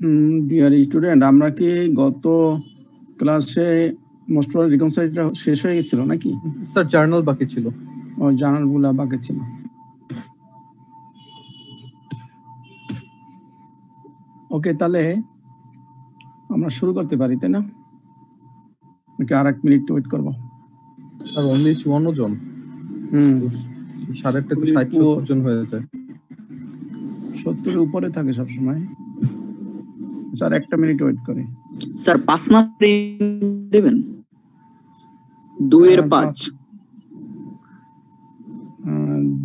Dear student, আমরা কি গত ক্লাসে মোস্ট প্রবাবলি রিকনসাইলটা শেষ হয়ে গেছিল নাকি? স্যার জার্নাল বাকি ছিল। ও, জার্নালগুলা বাকি ছিল। ওকে, তাহলে আমরা শুরু করতে পারি, তাই না? নাকি আর 1 মিনিট ওয়েট করবো? আর অনলি 54 জন। 8:30 তো 60-70 জন হয়ে যায়। 70-এর উপরে থাকে সবসময়। স্যার 1 মিনিট ওয়েট করে। স্যার 5 নাম্বার দেবেন 2-5।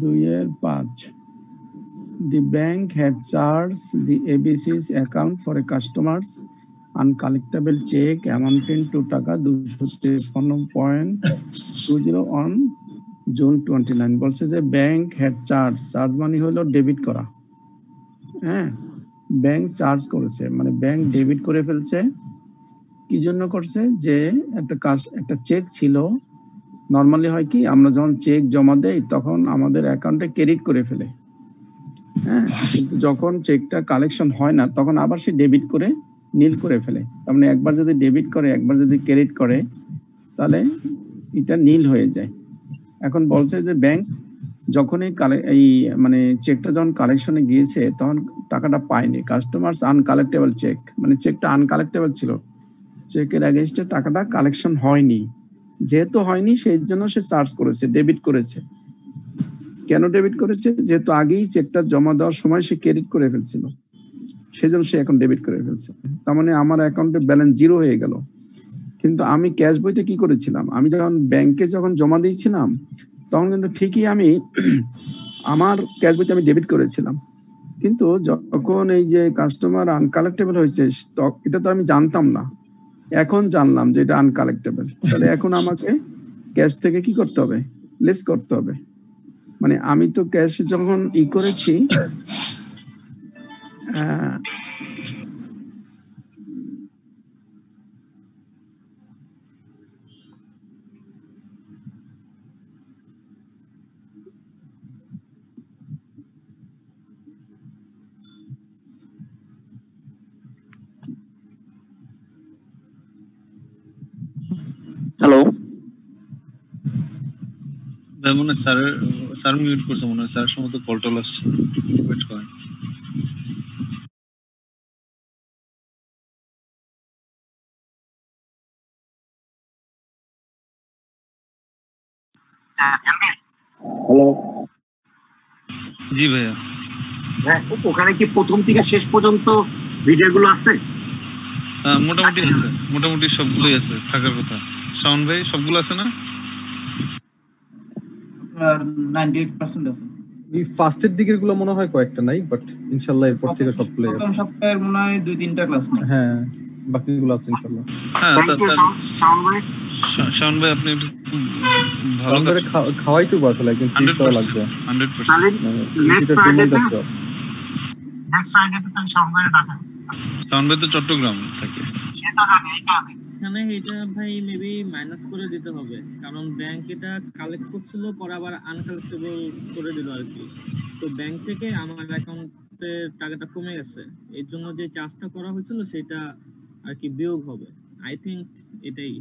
2-5 The bank had charged the ABC's account for a customer's uncollectible check amounting to টাকা 253.20 on June 29। বলছে যে ব্যাংক হ্যাড চার্জ মানে হলো ডেবিট করা। হ্যাঁ, ব্যাংক চার্জ করেছে মানে ব্যাংক ডেবিট করে ফেলছে। কি জন্য করছে? যে একটা চেক ছিল। নর্মালি হয় কি, আমরা যখন চেক জমা দেই তখন আমাদের অ্যাকাউন্টে ক্রেডিট করে ফেলে। হ্যাঁ, কিন্তু যখন চেকটা কালেকশন হয় না তখন আবার সে ডেবিট করে নীল করে ফেলে। তার মানে একবার যদি ডেবিট করে একবার যদি ক্রেডিট করে তাহলে এটা নীল হয়ে যায়। এখন বলছে যে ব্যাংক যখনই এই মানে চেকটা যখন কালেকশনে গিয়েছে তখন টাকাটা পায়নি। কাস্টমার্স আনকালেক্টেবল চেক, মানে চেকটা আনকালেক্টেবল ছিল, চেকের এগেইনস্টে টাকাটা কালেকশন হয়নি। যেহেতু হয়নি সেই জন্য সে চার্জ করেছে, ডেবিট করেছে। কেন ডেবিট করেছে? যেহেতু আগেই চেকটা জমা দেওয়ার সময় সে ক্রেডিট করে ফেলছিল, সেজন্য সে এখন ডেবিট করে ফেলছে। তার মানে আমার অ্যাকাউন্টে ব্যালেন্স 0 হয়ে গেল। কিন্তু আমি ক্যাশ বইতে কি করেছিলাম, আমি যখন ব্যাংকে যখন জমা দিয়েছিলাম তখন কিন্তু ঠিকই আমি আমার ক্যাশ বইতে আমি ডেবিট করেছিলাম। কিন্তু যখন এই যে কাস্টমার আনকালেক্টেবল হয়েছে এটা তো আমি জানতাম না, এখন জানলাম যে এটা আনকালেক্টেবল। তাহলে এখন আমাকে ক্যাশ থেকে কি করতে হবে? লেস করতে হবে। মানে আমি তো ক্যাশ যখন করেছি হ্যালো মনে স্যার মিউট করছে মনে হয়, স্যার সম্ভবত কল টল আসছে, ওয়েট করেন। হ্যালো জি ভাইয়া। হ্যাঁ, ওখানে কি প্রথম থেকে শেষ পর্যন্ত ভিডিওগুলো আছে? মোটামুটি আছে, মোটামুটি সবগুলোই আছে থাকার কথা। শাওন ভাই সবগুলো আছে না? 98% আছে। এই ফার্স্টের দিকের গুলো মনে হয় কয়েকটা নাই, বাট ইনশাআল্লাহ এরপর থেকে সবগুলো আছে। প্রথম সপ্তাহের মনে হয় 2-3টা ক্লাস নাই। হ্যাঁ, বাকিগুলো আছে ইনশাআল্লাহ। হ্যাঁ, শাওন ভাই আপনি একটু ভালো করে খাওয়াইতে পারছো, একদম ঠিক করা লাগবে 100%। নেক্সট ফ্রাইডে তো শাওন ভাই তো চট্টগ্রাম থাকে। এখানে এটা ভাই মেবি মাইনাস করে দিতে হবে, কারণ ব্যাংক এটা কালেক্ট করছিল পরে আবার আনকালেক্টেবল করে দিল আর কি। তো ব্যাংক থেকে আমার অ্যাকাউন্টে টাকাটা কমে গেছে, এর জন্য যে চার্জটা করা হয়েছিল সেটা আর কি বিয়োগ হবে। আই থিংক এটাই।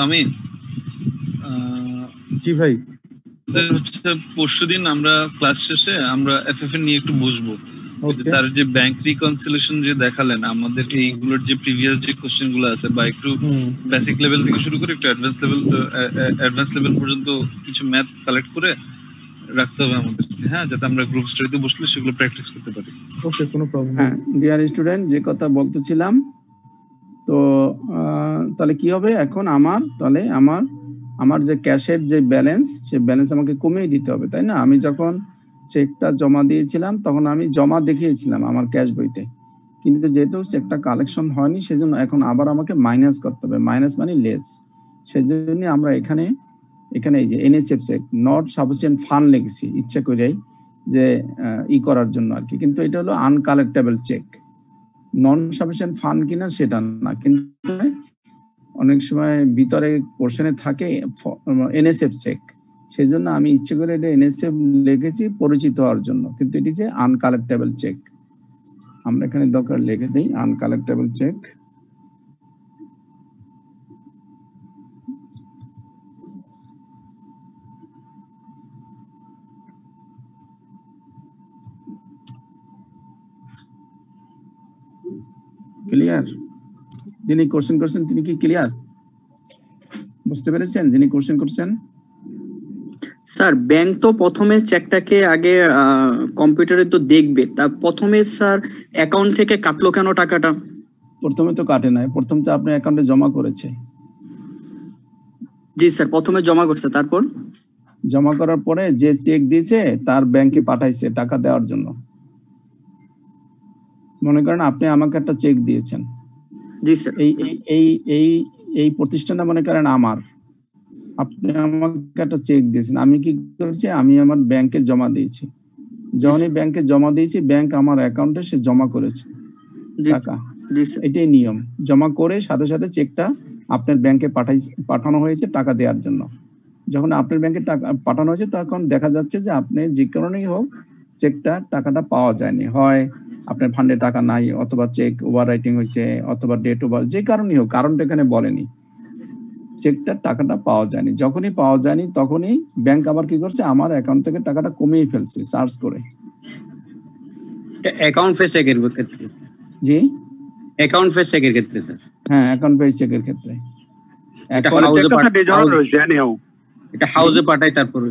আমি জি ভাই, হচ্ছে পরশুদিন আমরা ক্লাস শেষে আমরা এফএফএ নিয়ে একটু বসবো। স্যার যে ব্যাংক রিকনসিলিয়েশন যে দেখালেন, আমাদের এইগুলোর যে প্রিভিয়াস যে কোশ্চেন গুলো আছে বা একটু বেসিক লেভেল থেকে শুরু করে একটু অ্যাডভান্স লেভেল পর্যন্ত কিছু ম্যাথ কালেক্ট করে রাখতে হবে আমাদের, হ্যাঁ, যাতে আমরা গ্রুপ স্টাডিতে বসলে সেগুলো প্র্যাকটিস করতে পারি। ওকে, কোনো প্রবলেম হ্যাঁ ডিয়ার স্টুডেন্ট, যে কথা বলতেছিলাম, তো তাহলে কি হবে এখন তাহলে আমার যে ক্যাশের যে ব্যালেন্স, সেই ব্যালেন্স আমাকে কমিয়ে দিতে হবে, তাই না? আমি যখন চেকটা জমা দিয়েছিলাম তখন আমি জমা দেখিয়েছিলাম আমার ক্যাশ বইতে, কিন্তু যেহেতু চেকটা কালেকশন হয়নি সেজন্য এখন আবার আমাকে মাইনাস করতে হবে। মাইনাস মানে লেস। সেজন্য আমরা এখানে এই যে NSF check not sufficient fund লিখেছি ইচ্ছা করেই যে করার জন্য আর কি, কিন্তু এটা হলো আনকালেক্টেবল চেক। নন সাফিসিয়েন্ট ফান্ড কিনা সেটা না, কিন্তু অনেক সময় ভিতরে কোশ্চেনে থাকে এনএসএফ চেক, সেই জন্য আমি ইচ্ছে করে এটা এনএসএফ লিখেছি পরিচিত হওয়ার জন্য, কিন্তু এটি যে আনকালেক্টেবল চেক। আমরা এখানে দরকার লিখে দিই আনকালেক্টেবল চেক। ক্লিয়ার? যিনি কোশ্চেন করছেন তিনি কি ক্লিয়ার? বুঝতে পেরেছেন যিনি কোশ্চেন করছেন? স্যার ব্যাংক তো প্রথমে চেকটাকে আগে কম্পিউটারে তো দেখবে, তা প্রথমে স্যার অ্যাকাউন্ট থেকে কাটলো কেন টাকাটা? প্রথমে তো কাটে নাই, প্রথম তো আপনার অ্যাকাউন্টে জমা করেছে। জি স্যার প্রথমে জমা করছে, তারপর জমা করার পরে যে চেক দিয়েছে তার ব্যাংকে পাঠাইছে টাকা দেওয়ার জন্য। মনে করেন আপনি আমাকে একটা চেক দিয়েছেন, জি স্যার, এই এই এই এই প্রতিষ্ঠানটা মনে করেন আমার, আপনি আমাকে একটা চেক দিয়েছেন, আমি কি করেছি আমি আমার ব্যাংকে জমা দিয়েছি। যখনই ব্যাংকে জমা দিয়েছি ব্যাংক আমার অ্যাকাউন্টে সে জমা করেছে টাকা, এটাই নিয়ম। জমা করে সাথে সাথে চেকটা আপনার ব্যাংকে পাঠানো হয়েছে টাকা দেওয়ার জন্য। যখন আপনার ব্যাংকে টাকা পাঠানো হয়েছে তখন দেখা যাচ্ছে যে আপনি যে কারণেই হোক টাকাটা পাওয়া যায়নি, হয় আপনার ফান্ডে টাকা নাই, অথবা চেক ওভার রাইটিং হয়েছে, অথবা ডেট ওভার, যে কারণেই হোক, কারণটা এখানে বলেনি, টাকাটা পাওয়া যায়নি। যখনই পাওয়া যায়নি তখনই ব্যাংক আবার কি করছে, আমার অ্যাকাউন্ট থেকে টাকাটা কমিয়ে ফেলছে চার্জ করে। অ্যাকাউন্ট ফেস চেকের ক্ষেত্রে? জি অ্যাকাউন্ট ফেস চেকের ক্ষেত্রে স্যার। হ্যাঁ অ্যাকাউন্ট ফেস চেকের ক্ষেত্রে। এটা হাউজে পাঠাই তারপরে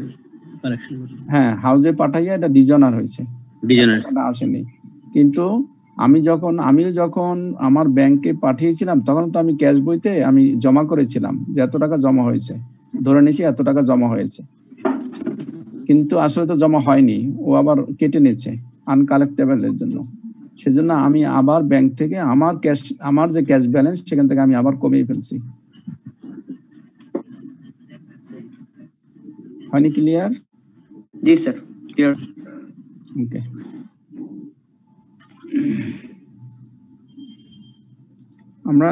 কালেকশন। হ্যাঁ হাউজে পাঠাইয়া এটা ডিজনার হয়েছে, আসেনি। কিন্তু আমি যখন আমার ব্যাংকে পাঠিয়েছিলাম তখন তো আমি ক্যাশ বইতে আমি জমা করেছিলাম যে এত টাকা জমা হয়েছে, ধরে নিয়েছি এত টাকা জমা হয়েছে, কিন্তু আসলে তো জমা হয়নি, ও আবার কেটে নিয়েছে আনকালেক্টেবল এর জন্য। সেজন্য আমি আবার ব্যাংক থেকে আমার যে ক্যাশ ব্যালেন্স সেখান থেকে আমি আবার কমিয়ে ফেলছি। হয়নি? ক্লিয়ার? জি স্যার ক্লিয়ার। ওকে, আমরা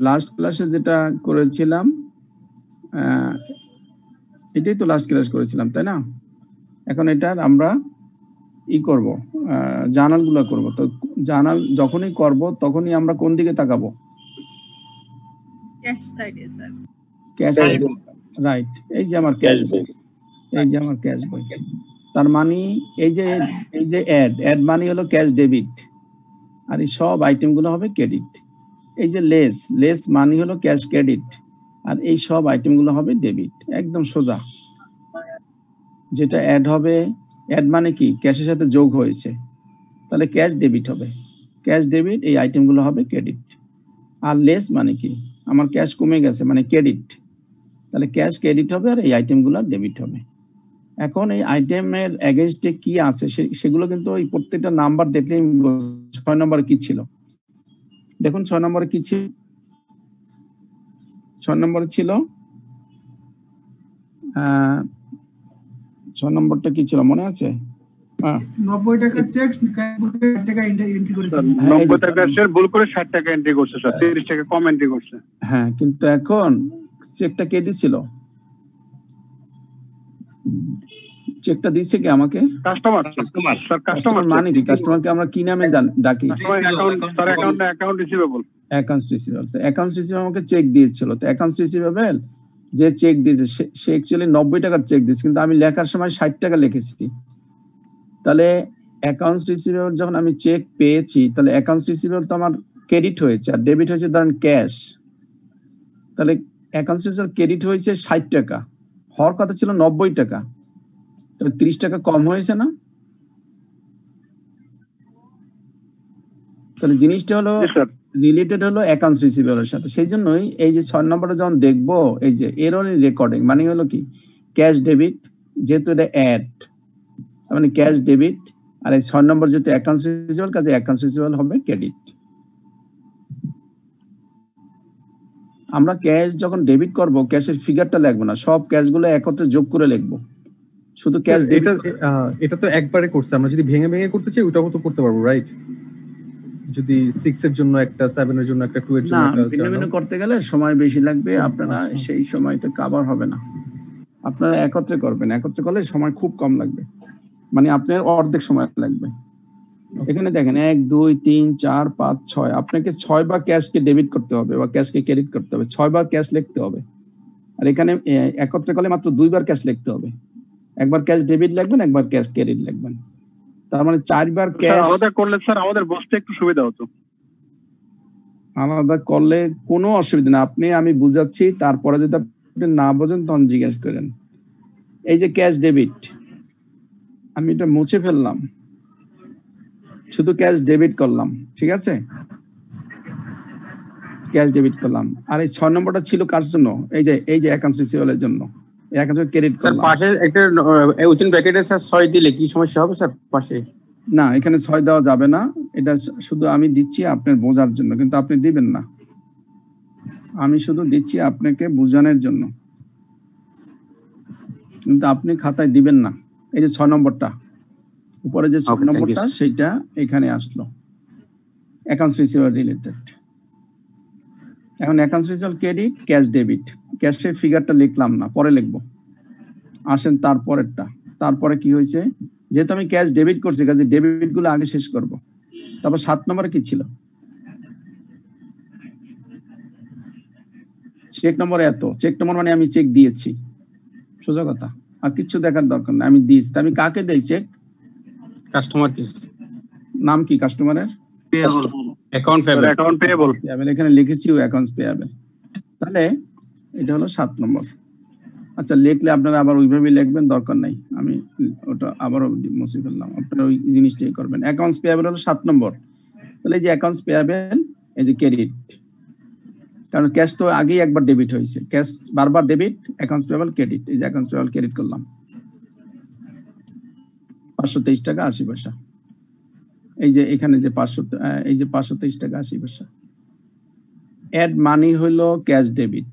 লাস্ট ক্লাসে যেটা করেছিলাম এটাই তো লাস্ট ক্লাস করেছিলাম, তাই না? এখন এটার আমরা করব, জার্নাল গুলো করবো। তো জার্নাল যখনই করব তখনই আমরা কোন দিকে তাকাবো? ক্যাশ সাইডে স্যার। ক্যাশ সাইডে, রাইট। এই যে আমার ক্যাশ বই, তার মানে এই যে অ্যাড মানি হলো ক্যাশ ডেবিট, আর এই সব আইটেম গুলো হবে ক্রেডিট। এই যে লেস মানি হলো ক্যাশ ক্রেডিট, আর এই সব আইটেম গুলো হবে ডেবিট। একদম সোজা। যেটা অ্যাড হবে, অ্যাড মানে কি ক্যাশের সাথে যোগ হয়েছে, তাহলে ক্যাশ ডেবিট হবে, ক্যাশ ডেবিট। এই আইটেম গুলো হবে ক্রেডিট। আর লেস মানে কি আমার ক্যাশ কমে গেছে মানে ক্রেডিট, তাহলে ক্যাশ ক্রেডিট হবে, আর এই আইটেম গুলো ডেবিট হবে। এখন এই আইটেমের এগেইনস্টে কি আছে সেগুলো কিন্তু ওই প্রত্যেকটা নাম্বার দেখলেই 6 নম্বরে কি ছিল দেখুন। 6 নম্বরে কি ছিল? 6 নম্বরে ছিল 6 নম্বরটা কি ছিল মনে আছে? 90 টাকা চেক 60 টাকা এন্ট্রি করেছে, 90 টাকা স্যার ভুল করে 60 টাকা এন্ট্রি করছে স্যার, 30 টাকা কম এন্ট্রি করছে। হ্যাঁ, কিন্তু এখন চেকটা কে দিছিল? চেকটা দিয়েছে কি আমাকে? Customer sir. কাস্টমার মানে কি? কাস্টমারকে আমরা কি নামে ডাকি? Account receivable. Accounts receivable. তো অ্যাকাউন্টস রিসিভেবল আমাকে চেক দিয়েছিল। তো অ্যাকাউন্টস রিসিভেবল যে চেক দিয়েছে সে অ্যাকচুয়ালি 90 টাকার চেক দিয়েছে, কিন্তু আমি লেখার সময় 60 টাকা লিখেছি। তাহলে অ্যাকাউন্টস রিসিভেবল যখন আমি চেক পেয়েছি, তাহলে অ্যাকাউন্টস রিসিভেবল তো আমার ক্রেডিট হয়েছে, আর ডেবিট হয়েছে ধরেন ক্যাশ। তাহলে অ্যাকাউন্টস রিসিভেবল ক্রেডিট হয়েছে 60 টাকা, হওয়ার কথা ছিল 90 টাকা, তাহলে 30 টাকা কম হয়েছে না? তাহলে জিনিসটা হলো রিলেটেড হলো অ্যাকাউন্টস রিসিভেবলের সাথে। সেই জন্যই এই যে 6 নম্বরে যখন দেখবো, এই যে এরর রেকর্ডিং মানে হলো কি ক্যাশ ডেবিট, যেহেতু এটা অ্যাড মানে ক্যাশ ডেবিট, আর এই 6 নম্বর যেহেতু অ্যাকাউন্টস রিসিভেবল, কাজে অ্যাকাউন্টস রিসিভেবল হবে ক্রেডিট। আমরা ক্যাশ যখন ডেবিট করব ক্যাশের ফিগারটা লিখবো না, সব ক্যাশগুলো একত্রে যোগ করে লিখবো। শুধু ক্যাশ এটা তো একবারে করছে, আমরা যদি ভেঙে ভেঙে করতে চাই ওটাও তো করতে পারবো, রাইট? যদি 6 এর জন্য একটা, 7 এর জন্য একটা, 2 এর জন্য না, একটা, ভিন্ন ভিন্ন করতে গেলে সময় বেশি লাগবে, আপনারা সেই সময়তে কভার হবে না। আপনারা একত্রে করবেন, একত্রে করলে সময় খুব কম লাগবে, মানে আপনার অর্ধেক সময় লাগবে। এখানে দেখেন 1 2 3 4 5 6, আপনাকে 6 বার ক্যাশকে ডেবিট করতে হবে বা ক্যাশকে ক্রেডিট করতে হবে, 6 বার ক্যাশ লিখতে হবে। আর এখানে একত্রে করলে মাত্র 2 বার ক্যাশ লিখতে হবে, একবার ক্যাশ ডেবিট লিখবেন, একবার ক্যাশ ক্রেডিট লিখবেন, তার মানে 4 বার ক্যাশ। আলাদা করলে স্যার আমাদের বুঝতে একটু সুবিধা হতো। আলাদা করলে কোনো অসুবিধা না, আমি বুঝাচ্ছি, তারপরে যদি আপনি না বোঝেন তখন জিজ্ঞেস করেন। এই যে ক্যাশ ডেবিট, আমি এটা মুছে ফেললাম, শুধু ক্যাশ ডেবিট করলাম, ঠিক আছে? ক্যাশ ডেবিট করলাম। আর এই 6 নম্বরটা ছিল কার জন্য? এই যে অ্যাকাউন্টস রিসিভেবলের জন্য, এই অ্যাকাউন্টস ক্রেডিট স্যার করলাম। পাশে একটা উইথিন ব্র্যাকেটে স্যার 6 দিলে কি সমস্যা হবে স্যার পাশে? না, এখানে 6 দেওয়া যাবে না, এটা শুধু আমি দিচ্ছি আপনার বোঝার জন্য, কিন্তু আপনি দিবেন না, আমি শুধু দিচ্ছি আপনাকে বোঝানোর জন্য, কিন্তু আপনি খাতায় দিবেন না। এই যে 6 নম্বরটা, উপরে যে 6 নম্বরটা, সেটা এখানে আসলো, অ্যাকাউন্টস রিসিভেবল রিলেটেড। এখন accounts receivable credit, cash debit, ক্যাশের ফিগারটা লিখলাম না, পরে লিখবো। আসেন তারপরেরটা, তারপরে কি হয়েছে, যেহেতু আমি ক্যাশ ডেবিট করছি, কাজে ডেবিট গুলো আগে শেষ করব। তারপর 7 নম্বরে কি ছিল? চেক নম্বর এত, চেক নম্বর মানে আমি চেক দিয়েছি, সোজা কথা, আর কিছু দেখার দরকার নেই, আমি দিয়েছি। আমি কাকে দেই চেক? কাস্টমার কি নাম কি কাস্টমারের? Account payable. এখানে লিখেছি অ্যাকাউন্টস পেয়েবল, তাহলে এটা হলো 7 নম্বর। আচ্ছা, লিখলে আপনারা আবার ওইভাবে লিখবেন, দরকার নাই, আমি ওটা আবারও মুছে ফেললাম, আপনারা ওই জিনিসটাই করবেন। অ্যাকাউন্টস পেয়েবল হলো 7 নম্বর। তাহলে এই যে অ্যাকাউন্টস পেয়েবল, এই যে ক্রেডিট, কারণ ক্যাশ তো আগেই একবার ডেবিট হয়েছে, ক্যাশ বারবার ডেবিট, অ্যাকাউন্টস পেয়েবল ক্রেডিট, এই যে অ্যাকাউন্টস পেয়েবল ক্রেডিট করলাম 523 টাকা 80 পয়সা। এই যে এখানে যে 523 টাকা 80 পয়সা। অ্যাড মানি হলো ক্যাশ ডেবিট,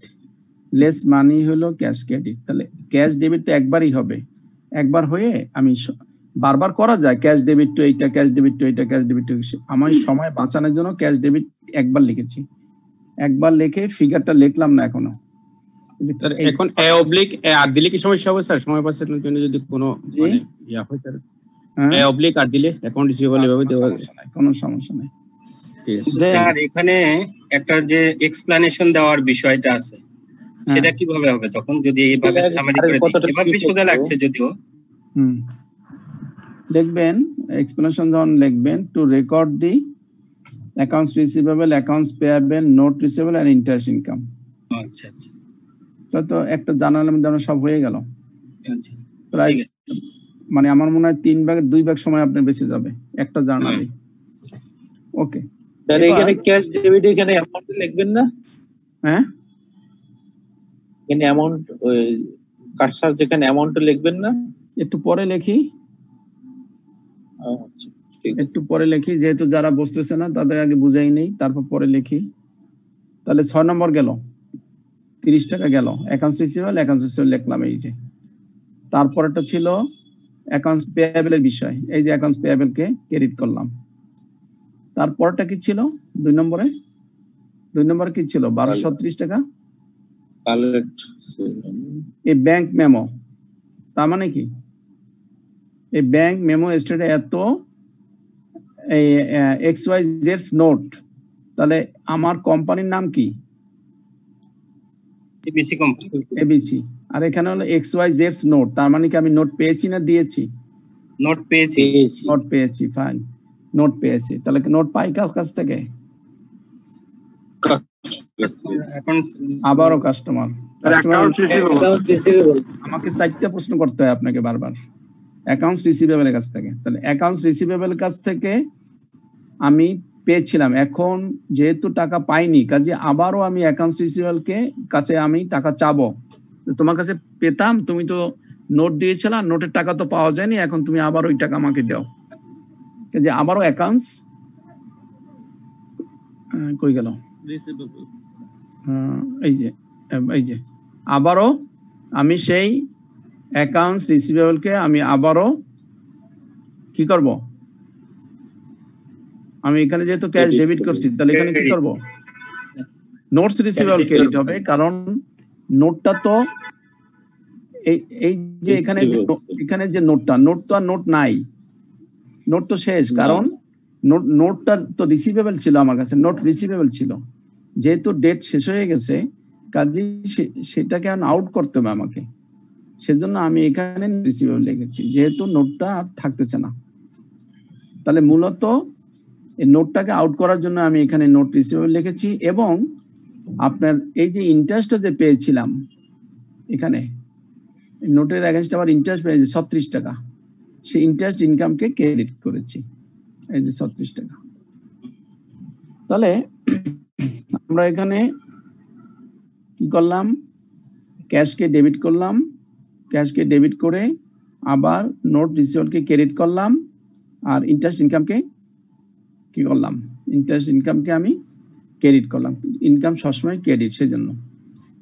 লেস মানি হলো ক্যাশ ক্রেডিট। তাহলে ক্যাশ ডেবিট তো একবারই হবে, একবার হয়ে আমি বারবার করা যায়, ক্যাশ ডেবিট টু এইটা, ক্যাশ ডেবিট টু এইটা, ক্যাশ ডেবিট টু। আমার সময় বাঁচানোর জন্য ক্যাশ ডেবিট একবার লিখেছি, একবার লিখে ফিগারটা লিখলাম না এখনো। এখন এ অবলিক এ আর দিলে কি সমস্যা হবে স্যার? সময় বাঁচানোর জন্য যদি কোনো মানে ইয়া হয় স্যার, এ অবলিক আর দিলে অ্যাকাউন্ট রিসিভেবল এভাবে দেওয়া কোনো সমস্যা নাই। স্যার এখানে একটা যে এক্সপ্লানেশন দেওয়ার বিষয়টা আছে, সেটা কিভাবে হবে তখন যদি এইভাবে সামারি করে দিই? এভাবে সোজা লাগছে যদিও। দেখবেন এক্সপ্লেনেশন যখন লিখবেন, to record the accounts receivable, accounts payable, note receivable and interest income. আচ্ছা আচ্ছা, তো একটা জানালার মধ্যে আমরা সব হয়ে গেল আচ্ছা, প্রায়, মানে আমার মনে হয় 2 ভাগ সময় আপনার বেঁচে যাবে একটা জার্নালে। ওকে স্যার, এখানে ক্যাশ ডেবিট এখানে অ্যামাউন্ট লিখবেন না? হ্যাঁ, এখানে অ্যামাউন্ট কার্সার যেখানে অ্যামাউন্ট লিখবেন না? একটু পরে লিখি, আচ্ছা একটু পরে লিখি, যেহেতু যারা বুঝতেছে না তাদের আগে বুঝাই নেই, তারপর পরে লিখি। তাহলে 6 নম্বর গেল, 30 টাকা গেল, অ্যাকাউন্টস রিসিভেবল, অ্যাকাউন্টস রিসিভেবল লিখলাম এই যে। তারপরটা ছিল অ্যাকাউন্টস পেয়েবলের বিষয়, এই যে অ্যাকাউন্টস পেয়েবল কে ক্রেডিট করলাম। তারপরটা কি ছিল 2 নম্বরে? 2 নম্বরে কি ছিল? 1230 টাকা এই ব্যাংক মেমো। তার মানে কি, এই ব্যাংক মেমো স্টেটে এত XYZ নোট, তাহলে আমার কোম্পানির নাম কি? ABC company, ABC. আর এখানে হলো XYZ নোট, তার মানে কি আমি নোট পেয়েছি না দিয়েছি? নোট পেয়েছি। নোট পেয়েছি, ফাইন, নোট পেয়েছি। তাহলে নোট পাই কার কাছ থেকে? এখন আবারও কাস্টমার। আমাকে 4টা প্রশ্ন করতে হয় আপনাকে বারবার, অ্যাকাউন্টস রিসিভেবলের কাছ থেকে। তাহলে অ্যাকাউন্টস রিসিভেবলের কাছ থেকে আমি পেয়েছিলাম, এখন যেহেতু টাকা পাইনি, কাজে আবারও আমি অ্যাকাউন্টস রিসিভেবলকে কাছে আমি টাকা চাবো। তোমার কাছে পেতাম, তুমি তো নোট দিয়েছিল, নোটের টাকা তো পাওয়া যায়নি, এখন তুমি আবার ওই টাকা আমাকে দাও। যে আবারও অ্যাকাউন্টস কই গেল? এই যে আবারও আমি সেই অ্যাকাউন্টস রিসিভেবলকে আমি আবারও কি করব, আমি এখানে যেহেতু ক্যাশ ডেবিট করছি তাহলে এখানে কি করব, নোটস রিসিভেবল ক্রেডিট হবে, কারণ নোটটা তো এই যে এখানে যে নোটটা, নোট তো আর নোট নাই, নোট তো শেষ, কারণ নোটটা তো রিসিভেবল ছিল আমার কাছে, নোট রিসিভেবল ছিল, যেহেতু ডেট শেষ হয়ে গেছে কাজে সেটাকে আউট করতে হবে আমাকে, সেজন্য আমি এখানে রিসিভেবল লিখেছি, যেহেতু নোটটা আর থাকতেছে না। তাহলে মূলত এই নোটটাকে আউট করার জন্য আমি এখানে নোট রিসিভেবল লিখেছি, এবং আপনার এই যে ইন্টারেস্টটা যে পেয়েছিলাম এখানে নোটের এগেইনস্ট আবার ইন্টারেস্ট পেয়েছি 36 টাকা, সেই ইন্টারেস্ট ইনকামকে ক্রেডিট করেছি, এই যে 36 টাকা। তাহলে আমরা এখানে কি করলাম, ক্যাশকে ডেবিট করলাম, ক্যাশকে ডেবিট করে আবার নোট রিসিভেবলকে ক্রেডিট করলাম, আর ইন্টারেস্ট ইনকামকে কি করলাম, ইন্টারেস্ট ইনকামকে আমি ক্রেডিট করলাম, ইনকাম সবসময় ক্রেডিট, সেজন্য।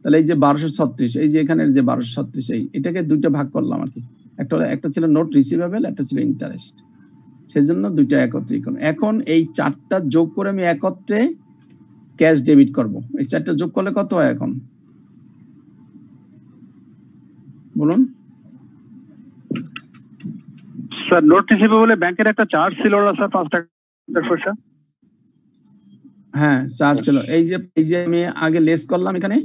তাহলে এই যে 1236, এই যে এখানে যে 1236, এটাকে দুইটা ভাগ করলাম আর কি, একটা ছিল নোট রিসিভেবল, একটা ছিল ইন্টারেস্ট, সেজন্য দুইটা একত্রীকরণ। এখন এই চারটা যোগ করে আমি একত্রে ক্যাশ ডেবিট করব, এই চারটা যোগ করলে কত হয় এখন বলুন? স্যার নোট রিসিভেবলে ব্যাংকের একটা চার্জ ছিল না স্যার, 5 টাকা পয়সা। হ্যাঁ চার্জ ছিল, এই যে আমি আগে লেস করলাম, এখানে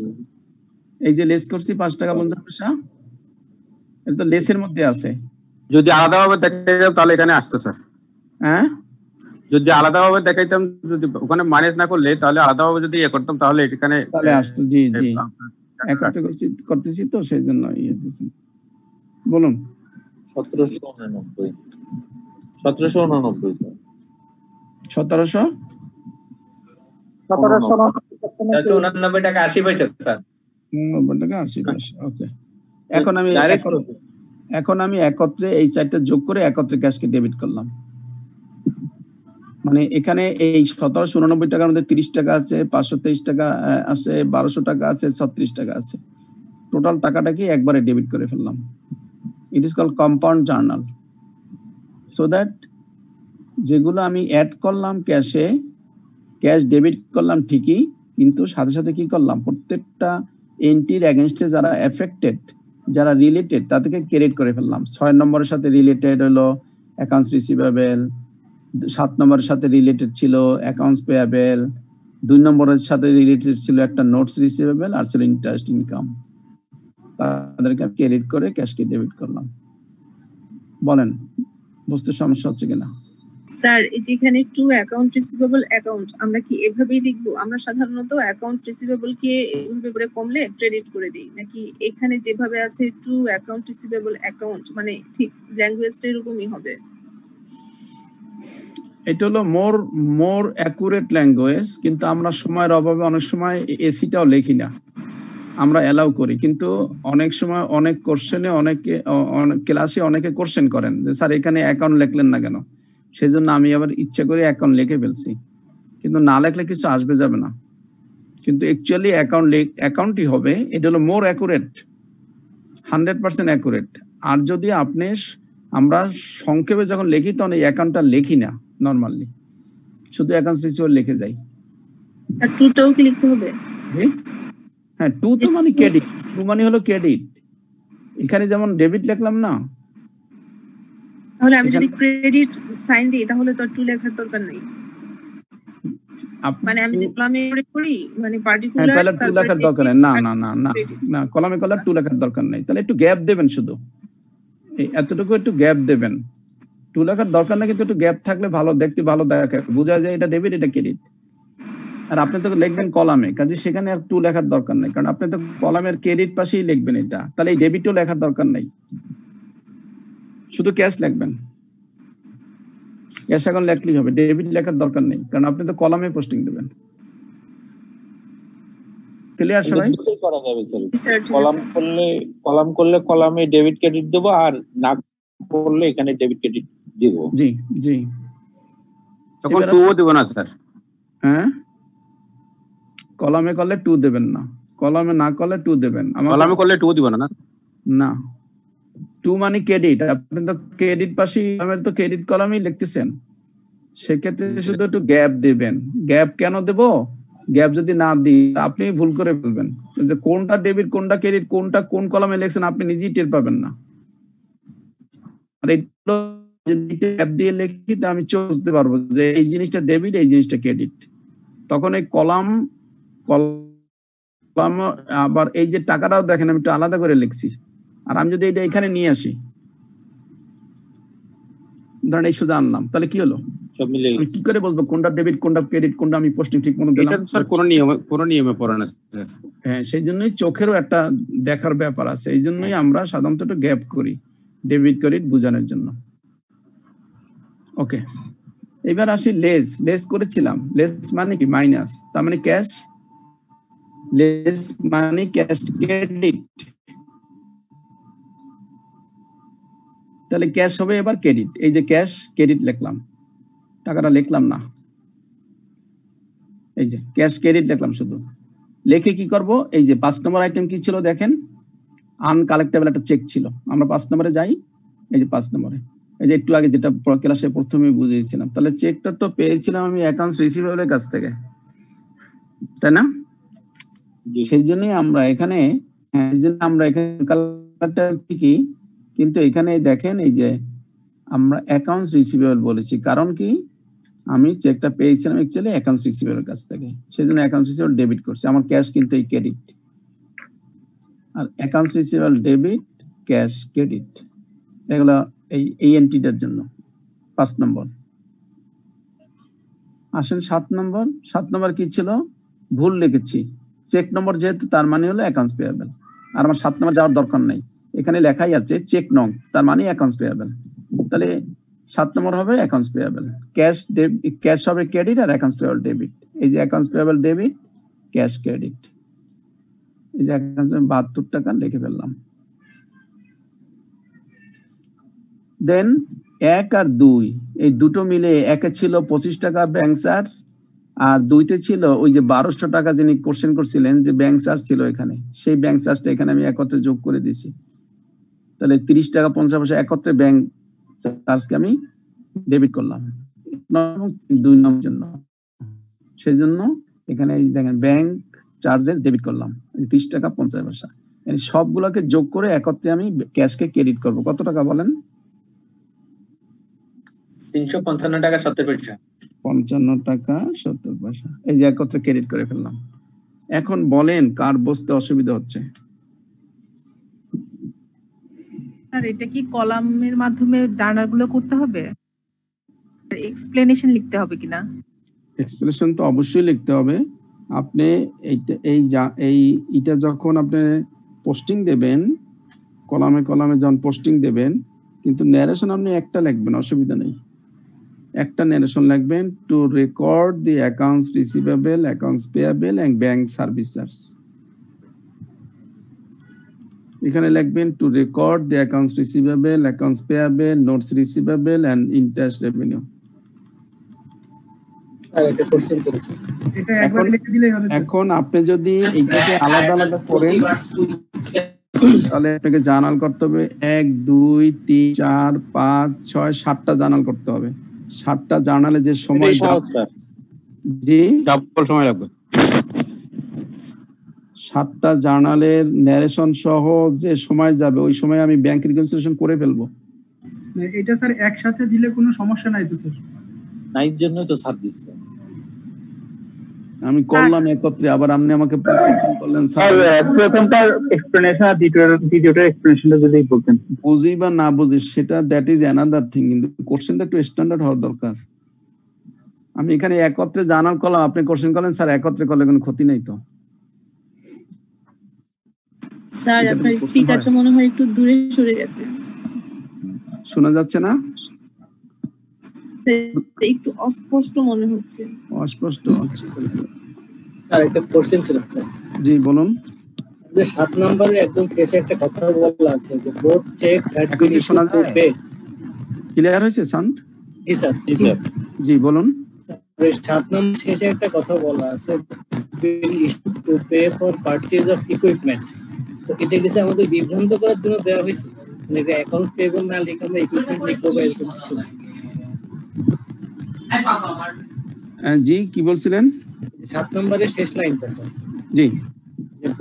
এই যে লেস করছি 5 টাকা 50 পয়সা, এটা তো লেসের মধ্যে আছে। যদি আলাদাভাবে দেখাইতাম তাহলে এখানে আসতো স্যার। হ্যাঁ যদি আলাদাভাবে দেখাইতাম, যদি ওখানে মাইনাস না করলে তাহলে আলাদাভাবে যদি করতাম তাহলে এখানে তাহলে আসতো। জি জি, একত্রে করতেছি তো সেই জন্য ইয়ে দিছি। বলুন। 1789 1789 1789 টাকা 80 পয়সা স্যার, 89 টাকা 80 পয়সা। ওকে, এখন আমি একত্রে এই চারটা যোগ করে একত্রে ক্যাশকে ডেবিট করলাম। মানে এখানে এই 1789 টাকার মধ্যে 30 টাকা আছে, 523 টাকা আছে, 1200 টাকা আছে, 36 টাকা আছে, টোটাল টাকাটাকে একবারে ডেবিট করে ফেললাম। It is called compound journal. So that যেগুলো আমি অ্যাড করলাম ক্যাশে, ক্যাশ ডেবিট করলাম ঠিকই, কিন্তু সাথে সাথে কি করলাম, প্রত্যেকটা এন্ট্রির এগেইনস্টে যারা এফেক্টেড, যারা রিলেটেড, তাদেরকে ক্রেডিট করে ফেললাম। 6 নম্বরের সাথে রিলেটেড হলো অ্যাকাউন্টস রিসিভেবল, 7 নম্বরের সাথে রিলেটেড ছিল অ্যাকাউন্টস পেয়েবল, 2 নম্বরের সাথে রিলেটেড ছিল একটা নোটস রিসিভেবল, আর ছিল ইন্টারেস্ট ইনকাম। তাদেরকে ক্রেডিট করে ক্যাশকে ডেবিট করলাম। বলেন বুঝতে সমস্যা হচ্ছে কিনা? স্যার যেখানে টু অ্যাকাউন্ট রিসিভেবল অ্যাকাউন্ট, আমরা কি এভাবেই লিখবো? আমরা সাধারণত অ্যাকাউন্ট রিসিভেবল কে এভাবে করে কমলে ক্রেডিট করে দিই, নাকি এখানে যেভাবে আছে টু অ্যাকাউন্ট রিসিভেবল অ্যাকাউন্ট, মানে ঠিক ল্যাঙ্গুয়েজটা এরকমই হবে? এটা হলো মোর অ্যাকুরেট ল্যাঙ্গুয়েজ, কিন্তু আমরা সময়ের অভাবে অনেক সময় এসিটাও লিখি না, আমরা অ্যালাউ করি। কিন্তু অনেক সময় অনেক কোশ্চেনে অনেকে ক্লাসে অনেকে কোশ্চেন করেন যে স্যার এখানে অ্যাকাউন্ট লিখলেন না কেন, সেই জন্য আমি আবার ইচ্ছা করে অ্যাকাউন্ট লিখে ফেলছি, কিন্তু না লিখলে কিছু আসবে যাবে না। কিন্তু অ্যাকচুয়ালি অ্যাকাউন্টই হবে, এটা হলো মোর অ্যাকুরেট, 100% অ্যাকুরেট। আর যদি আমরা সংক্ষেপে যখন লিখি তখন এই অ্যাকাউন্টটা লিখি না, নরমালি শুধু অ্যাকাউন্টস রিসিভেবল লিখে যাই। আর টুটাও কি লিখতে হবে? হ্যাঁ, টু তো মানে ক্রেডিট, টু মানে হলো ক্রেডিট। এখানে যেমন ডেবিট লিখলাম না, তাহলে আমি যদি ক্রেডিট সাইন দিই তাহলে তো টু লেখার দরকার নেই। মানে আমি যে কলামে করি, মানে পার্টিকুলার, তাহলে টু লেখার দরকার নেই। না না না না না, কলামে টু লেখার দরকার নেই। তাহলে একটু গ্যাপ দেবেন, শুধু এতটুকু একটু গ্যাপ দেবেন। টু লেখার দরকার না, কিন্তু একটু গ্যাপ থাকলে ভালো, দেখতে ভালো দেখে, বোঝা যায় এটা ডেবিট এটা ক্রেডিট। আর আপনি তো লিখবেন কলামে, কাজে সেখানে আর টু লেখার দরকার নেই, কারণ আপনি তো কলামের ক্রেডিট পাশেই লিখবেন এটা। তাহলে এই ডেবিটও লেখার দরকার নেই, শুধু ক্যাশ লিখবেন। ক্যাশ এখন লিখলেই হবে, ডেবিট লেখার দরকার নেই, কারণ আপনি তো কলামে পোস্টিং দেবেন। ক্লিয়ার সবাই? করা যাবে স্যার, কলাম করলে কলামে ডেবিট ক্রেডিট দেব, আর না করলে এখানে ডেবিট ক্রেডিট দেব। জি জি, তখন টুও দেব না স্যার। হ্যাঁ, কলামে করলে 2 দেবেন না, কলামে না করলে 2 দেবেন। কলামে করলে 2 দিব না না 2 মানে ক্রেডিট, আপনি তো ক্রেডিট পাশে আমার তো ক্রেডিট কলামই লিখতেছেন, সেক্ষেত্রে শুধু একটু গ্যাপ দিবেন। গ্যাপ কেন দেব? গ্যাপ যদি না দিই আপনি ভুল করে ফেলবেন, যে কোনটা ডেবিট কোনটা ক্রেডিট কোনটা কোন কলামে লিখছেন আপনি নিজেই টের পাবেন না। আর এইগুলো যদি গ্যাপ দিয়ে লিখি তা আমি বুঝতে পারবো যে এই জিনিসটা ডেবিট এই জিনিসটা ক্রেডিট। তখন এই কলাম আবার এই যে টাকাটাও দেখেন আমি একটু আলাদা করে লিখছি। আর আমি যদি এটা এখানে নিয়ে আসি, ধরেন এই সোজা আনলাম, তাহলে কি হলো? সব মিলে আমি কি করে বুঝবো কোনটা ডেবিট কোনটা ক্রেডিট কোনটা আমি পোস্টিং ঠিক মতো দিলাম? এটা স্যার কোন নিয়মে পড়ে না স্যার। হ্যাঁ, সেই জন্যই চোখেরও একটা দেখার ব্যাপার আছে, এই জন্যই আমরা সাধারণত একটু গ্যাপ করি ডেবিট ক্রেডিট বোঝানোর জন্য। ওকে, এবার আসি লেস। লেস করেছিলাম, লেস মানে কি? মাইনাস, তার মানে ক্যাশ। লেস মানে ক্যাশ ক্রেডিট, তাহলে ক্যাশ হবে এবার ক্রেডিট। এই যে ক্যাশ ক্রেডিট লিখলাম, টাকাটা লিখলাম না, এই যে ক্যাশ ক্রেডিট লিখলাম শুধু। লিখে কি করব? এই যে 5 নম্বর আইটেম কি ছিল দেখেন, আনকালেক্টেবল একটা চেক ছিল। আমরা 5 নম্বরে যাই, এই যে 5 নম্বরে এই যে একটু আগে যেটা ক্লাসে প্রথমে বুঝিয়েছিলাম, তাহলে চেকটা তো পেয়েছিলাম আমি অ্যাকাউন্টস রিসিভেবলের কাছ থেকে, তাই না? সেই জন্যই আমরা এখানে কি, কিন্তু এখানে দেখেন এই যে আমরা অ্যাকাউন্টস রিসিভেবল বলেছি, কারণ কি আমি চেকটা পেয়েছিলাম অ্যাকচুয়ালি অ্যাকাউন্টস রিসিভেবলের কাছ থেকে, সেই জন্য অ্যাকাউন্টস রিসিভেবল ডেবিট করছি। আমার ক্যাশ কিন্তু এই ক্রেডিট, আর accounts receivable debit cash credit এগুলো এই এন্টিটির জন্য 5 নম্বর। আসেন 7 নম্বর। 7 নম্বর কি ছিল? ভুল লিখেছি, চেক নম্বর যেহেতু তার মানে হলো অ্যাকাউন্টস পেয়েবল, আর আমার 7 নম্বর যাওয়ার দরকার নেই, এখানে লেখাই আছে চেক নং তার মানে অ্যাকাউন্টস পেয়েবল, তাহলে 7 নম্বর হবে অ্যাকাউন্টস পেয়েবল। ক্যাশ হবে ক্রেডিট আর অ্যাকাউন্টস পেয়েবল ডেবিট। এই যে accounts payable debit cash credit, এই যে অ্যাকাউন্টস 72 টাকা লিখে ফেললাম। দেন 1 আর 2 এই দুটো মিলে 1 এ ছিল 25 টাকা ব্যাংক চার্জ, আর 2তে ছিল ওই যে 1200 টাকা যিনি কোশ্চেন করছিলেন যে ব্যাংক চার্জ ছিল এখানে, সেই ব্যাংক চার্জটা এখানে আমি একত্রে যোগ করে দিয়েছি। তাহলে 30 টাকা 50 পয়সা একত্রে ব্যাংক চার্জকে আমি ডেবিট করলাম 2 নম্বরের জন্য। সেই জন্য এখানে দেখেন ব্যাংক চার্জেস ডেবিট করলাম 30 টাকা 50 পয়সা, মানে সবগুলোকে যোগ করে একত্রে আমি ক্যাশকে ক্রেডিট করব। কত টাকা বলেন? 355 টাকা 70 পয়সা। 55 টাকা 70 পয়সা, এই যে একত্রে ক্রেডিট করে ফেললাম। এখন বলেন কার বুঝতে অসুবিধা হচ্ছে? স্যার এটা কি কলামের মাধ্যমে জার্নাল গুলো করতে হবে? এক্সপ্লেনেশন লিখতে হবে কিনা? এক্সপ্লেনেশন তো অবশ্যই লিখতে হবে। আপনি এইটা যখন আপনি পোস্টিং দেবেন, কলামে যখন পোস্টিং দেবেন, কিন্তু ন্যারেশন আপনি একটা লিখবেন, অসুবিধা নেই। একটা ন্যারেশন লিখবেন, to record the accounts receivable, accounts payable and bank service charge. এখানে লিখবেন to record the accounts receivable, accounts payable, notes receivable and interest revenue. এখন আপনি যদি এইটাকে আলাদা আলাদা করেন তাহলে আপনাকে জার্নাল করতে হবে 1 2 3 4 5 6 7টা জার্নাল করতে হবে। 7টা জার্নালে যে সময় জি ডাবল সময় লাগবে। 7টা জার্নালের ন্যারেশন সহ যে সময় যাবে ওই সময় আমি ব্যাংক রিকনসিলিয়েশন করে ফেলবো। এটা স্যার একসাথে দিলে কোনো সমস্যা নাই তো স্যার? নাই জন্য তো স্যার দিচ্ছে। আমি করলাম একত্রে, আবার আপনি আমাকে প্রশ্ন করলেন স্যার প্রথমটার এক্সপ্লেনেশন আর দ্বিতীয়টার এক্সপ্লেনেশনটা যদি বলতেন। বুঝি বা না বুঝি সেটা দ্যাট ইজ অ্যানাদার থিং, কিন্তু কোশ্চেনটা একটু স্ট্যান্ডার্ড হওয়ার দরকার। আমি এখানে একত্রে জার্নাল করলাম, আপনি কোশ্চেন করলেন স্যার একত্রে করলে কোনো ক্ষতি নেই তো? স্যার আপনার স্পিকারটা মনে হয় একটু দূরে সরে গেছে, শোনা যাচ্ছে না? একটু অস্পষ্ট মনে হচ্ছে। অস্পষ্ট হচ্ছে স্যার একটা কোশ্চেন ছিল স্যার। জি বলুন। যে 7 নম্বরে একদম শেষে একটা কথা বলা আছে যে both checks had been issued to pay. Clear হয়েছে সাউন্ড? জি স্যার। জি স্যার। জি বলুন। স্যার 7 নম্বর শেষে একটা কথা বলা আছে been issued to pay for purchase of equipment. তো এটা কিছু আমাদের বিভ্রান্ত করার জন্য দেওয়া হয়েছে, মানে এটা অ্যাকাউন্টস পেয়েবল না লিখে আমরা ইকুইপমেন্ট লিখবো বা এরকম কিছু না। জি কি বলছিলেন? 7 নম্বরের শেষ লাইনটা sir. G,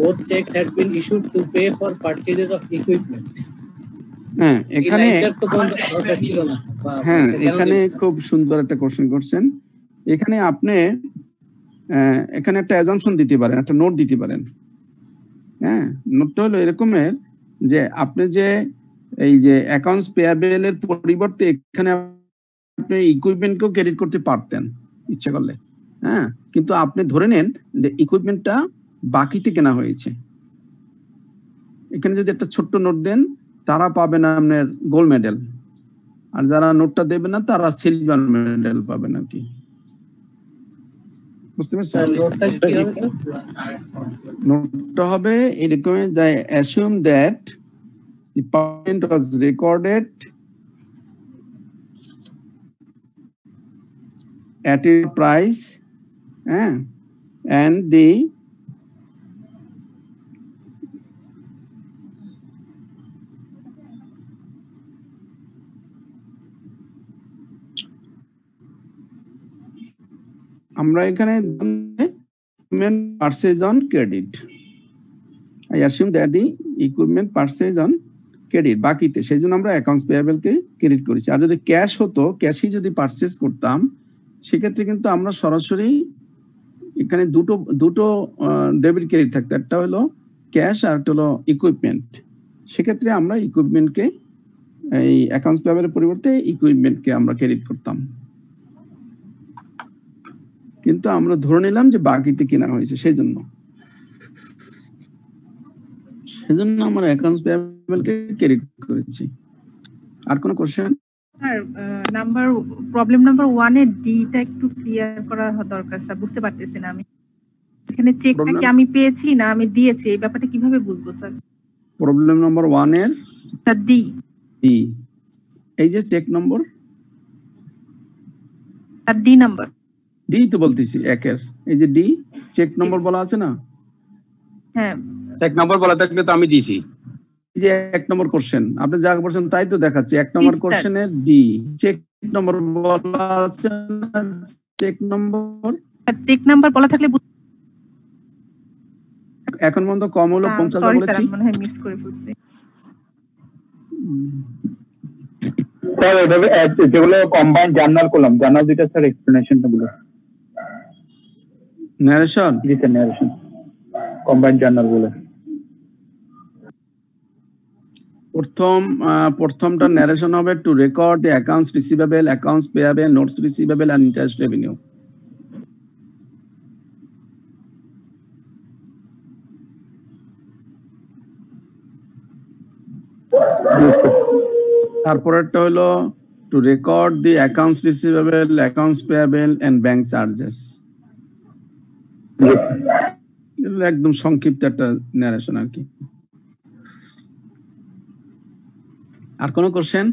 both checks had been issued to pay for purchases of equipment. হ্যাঁ এখানে ছিল না। হ্যাঁ এখানে খুব সুন্দর একটা কোশ্চেন করছেন। এখানে আপনি এখানে একটা অ্যাজাম্পশন দিতে পারেন, একটা নোট দিতে পারেন। হ্যাঁ নোটটা হলো এরকমের যে আপনি যে এই যে অ্যাকাউন্টস পেয়াবেল এর পরিবর্তে এখানে আপনি ইকুইপমেন্টকেও ক্রেডিট করতে পারতেন ইচ্ছা করলে। হ্যাঁ কিন্তু আপনি ধরে নেন যে ইকুইপমেন্টটা বাকিতে কেনা হয়েছে, এখানে যদি একটা ছোট্ট নোট দেন তারা পাবে না আপনার গোল্ড মেডেল, আর যারা নোটটা দেবে না তারা সিলভার মেডেল পাবেন আর কি। বুঝতে পারছেন? নোটটা হবে এরকম যে assume that the payment was recorded at a price and the আমরা এখানে purchase on credit. I assume that the equipment purchase on credit বাকিতে, সেই জন্য আমরা অ্যাকাউন্টস পেয়াবেল কে ক্রেডিট করেছি। আর যদি ক্যাশ হতো, ক্যাশই যদি পারচেজ করতাম, সেক্ষেত্রে কিন্তু আমরা সরাসরি এখানে দুটো ডেবিট ক্রেডিট থাকতো, একটা হলো ক্যাশ আর একটা হলো ইকুইপমেন্ট। সেক্ষেত্রে আমরা ইকুইপমেন্টকে এই অ্যাকাউন্টস পেয়াবেলের পরিবর্তে ইকুইপমেন্টকে আমরা ক্রেডিট করতাম, কিন্তু আমরা ধরে নিলাম যে বাকিতে কেনা হয়েছে, সেই জন্য আমরা অ্যাকাউন্টস পেয়াবেলকে ক্রেডিট করেছি। আর কোন question? Sir number problem number 1 এর ডি টা একটু ক্লিয়ার করা দরকার স্যার, বুঝতে পারতেছি না আমি এখানে চেকটা কি আমি পেয়েছি না আমি দিয়েছি, এই ব্যাপারটা কিভাবে বুঝবো স্যার? প্রবলেম নাম্বার 1 এর স্যার ডি এই যে চেক নম্বর, স্যার ডি নাম্বার, ডি তো বলতেছি একের, এই যে ডি চেক নম্বর বলা আছে না? হ্যাঁ চেক নম্বর বলা থাকলে তো আমি দিয়েছি। এই যে 1 নম্বর কোশ্চেন আপনি যা বলছেন তাই তো দেখাচ্ছে। 1 নম্বর কোশ্চেনের ডি চেক নম্বর বলা আছে না? চেক নম্বর বলা থাকলে এখন পর্যন্ত কম হলো 50 বলেছি। সরি মনে হয় মিস করে ফেলছি স্যার। এভাবে যেগুলো কম্বাইন জার্নাল করলাম, জার্নাল দুইটা স্যার এক্সপ্লেনেশনটা বলে ন্যারেশন। জি স্যার ন্যারেশন কম্বাইন জার্নাল বলে। প্রথমটা ন্যারেশন হবে to record the accounts receivable, accounts payable, notes receivable and interest revenue. তারপরেরটা হলো to record the accounts receivable, accounts payable and bank charges. একদম সংক্ষিপ্ত একটা ন্যারেশন আর কি। আর কোন কোশ্চেন?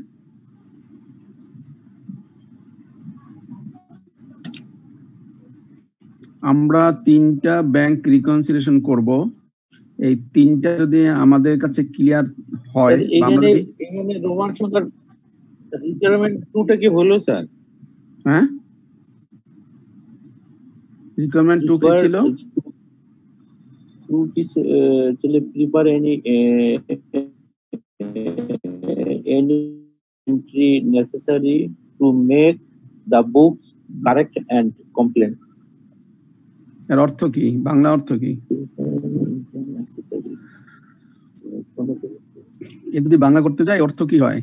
আমরা 3টা ব্যাংক রিকনসিলিয়েশন করব। এই 3টা যদি আমাদের কাছে ক্লিয়ার হয়, এখানে রোমান সংখ্যার রিকোয়ারমেন্ট 2টা কি হলো স্যার? হ্যাঁ রিকোয়ারমেন্ট 2 কি ছিল? 2 কি চলে prepare any entry necessary to make the books correct and complete. এর অর্থ কি? বাংলা অর্থ কি? এ যদি বাংলা করতে যাই অর্থ কি হয়?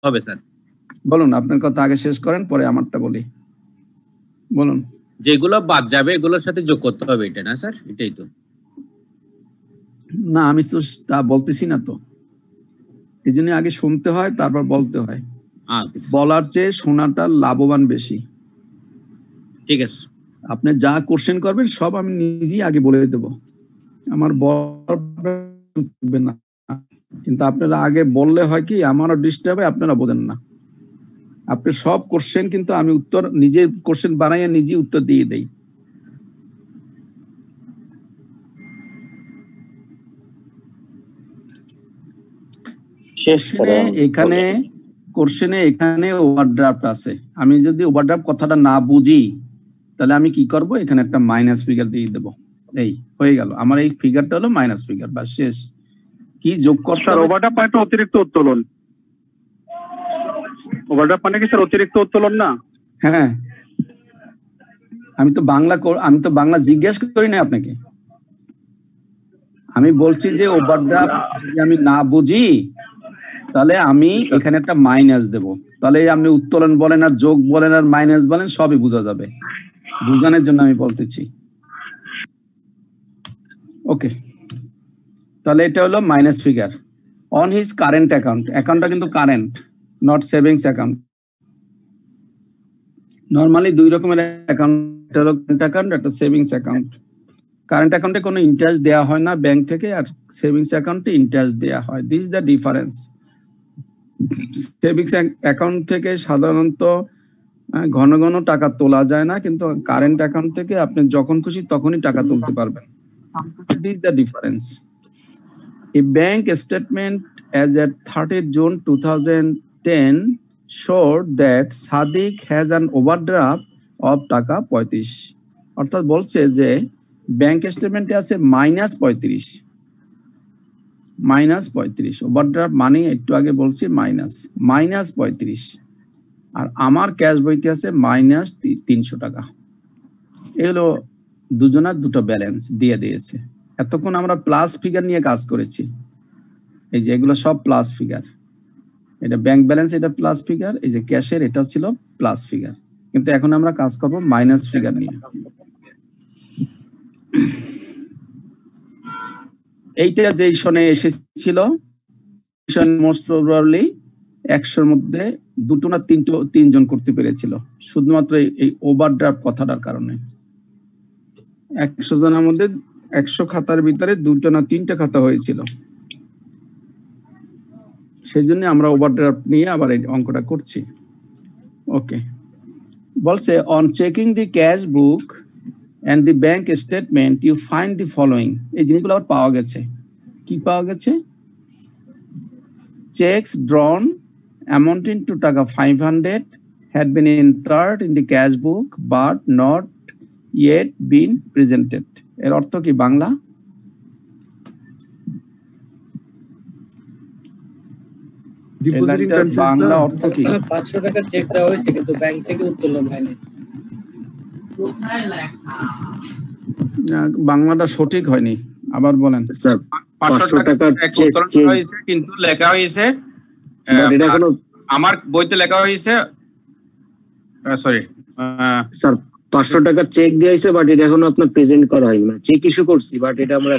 হবে স্যার। বলুন আপনার কথা আগে শেষ করেন, পরে আমারটা বলি। বলুন। যেগুলো বাদ যাবে এগুলোর সাথে যোগ করতে হবে, এটা না স্যার? এটাই তো। না আমি তো তা বলতেছি না তো, এই জন্য আগে শুনতে হয় তারপর বলতে হয়। বলার চেয়ে শোনাটা লাভবান বেশি। ঠিক আছে, আপনি যা কোশ্চেন করবেন সব আমি নিজেই আগে বলে দেব, আমার বলবে না। কিন্তু আপনারা আগে বললে হয় কি আমারও ডিস্টার্ব হয়, আপনারা বোঝেন না। আপনি সব কোশ্চেন কিন্তু আমি উত্তর নিজের কোশ্চেন বানাইয়া নিজেই উত্তর দিয়ে দেই। এখানে কোশ্চেনে এখানে ওভারড্রাফট আছে। আমি যদি ওভারড্রাফট কথাটা না বুঝি তাহলে আমি কি করব, এখানে একটা মাইনাস ফিগার দিয়ে দেব। এই হয়ে গেল, আমার এই ফিগারটা হলো মাইনাস ফিগার, বা শেষ। কি যোগ করতে হবে? ওভারড্রাফট মানে অতিরিক্ত উত্তোলন। ওভারড্রাফট মানে কি স্যার অতিরিক্ত উত্তোলন না? হ্যাঁ, আমি তো বাংলা জিজ্ঞেস করি না আপনাকে। আমি বলছি যে ওভারড্রাফট যদি আমি না বুঝি তাহলে আমি এখানে একটা মাইনাস দেব, তাহলে আপনি উত্তোলন বলেন আর যোগ বলেন আর মাইনাস বলেন সবই বোঝা যাবে। বোঝানোর জন্য আমি বলতেছি। ওকে, তাহলে এটা হলো minus figure on his current account. অ্যাকাউন্টটা কিন্তু current, not savings account. Normally দুই রকমের অ্যাকাউন্ট, একটা হলো কারেন্ট অ্যাকাউন্ট, একটা সেভিংস অ্যাকাউন্ট। কারেন্ট অ্যাকাউন্টে কোনো ইন্টারেস্ট দেওয়া হয় না ব্যাংক থেকে, আর সেভিংস অ্যাকাউন্টে ইন্টারেস্ট দেওয়া হয়। This is the difference. Savings account থেকে সাধারণত ঘন ঘন টাকা তোলা যায় না, কিন্তু কারেন্ট অ্যাকাউন্ট থেকে আপনি যখন খুশি তখনই টাকা তুলতে পারবেন। This the difference. A bank statement as at 30th June 2010 showed that Sadiq has an overdraft of টাকা 35। অর্থাৎ বলছে যে ব্যাংক স্টেটমেন্টে আছে -35। -35 ওভারড্রাফট মানে একটু আগে বলছি -35, আর আমার ক্যাশ বইতে আছে -300 টাকা। এগুলো দুজনের দুটো ব্যালেন্স দিয়ে দিয়েছে। এতক্ষণ আমরা প্লাস ফিগার নিয়ে কাজ করেছি, এই যে এগুলো সব প্লাস ফিগার। এটা ব্যাংক ব্যালেন্স, এটা প্লাস ফিগার, এই যে ক্যাশের এটা ছিল প্লাস ফিগার। কিন্তু এখন আমরা কাজ করব মাইনাস ফিগার নিয়ে। এইটা যে সনে এসেছিল, মোস্ট প্রবাবলি 100-র মধ্যে দুটো না তিনজন করতে পেরেছিল, শুধুমাত্র এই ওভারড্রাফট কথাটার কারণে। 100 জনের মধ্যে 100 খাতার ভিতরে দুটো না তিনটা খাতা হয়েছিল, সেই জন্য আমরা ওভারড্রাফট নিয়ে আবার এই অঙ্কটা করছি। ওকে, বলছে on checking the cash book and the bank statement you find the following। এই জিনিসগুলো আবার পাওয়া গেছে। কি পাওয়া গেছে? checks drawn amounting to টাকা 500 had been entered in the cash book but not yet been presented। এর অর্থ কি বাংলা? বাংলা অর্থ কি? 500 টাকার চেক দেওয়া হয়েছে কিন্তু ব্যাংক থেকে উত্তোলন হয়নি। বাংলাটা সঠিক হয়নি, আবার বলেন। স্যার 500 টাকার চেক উত্তোলন হয়েছে কিন্তু লেখা হয়েছে, আমার বইতে লেখা হয়েছে, সরি স্যার 500 টাকার চেক দিয়েছে বাট এটা এখনো আপনার প্রেজেন্ট করা হয়নি, মানে চেক ইস্যু করছি বাট এটা আমরা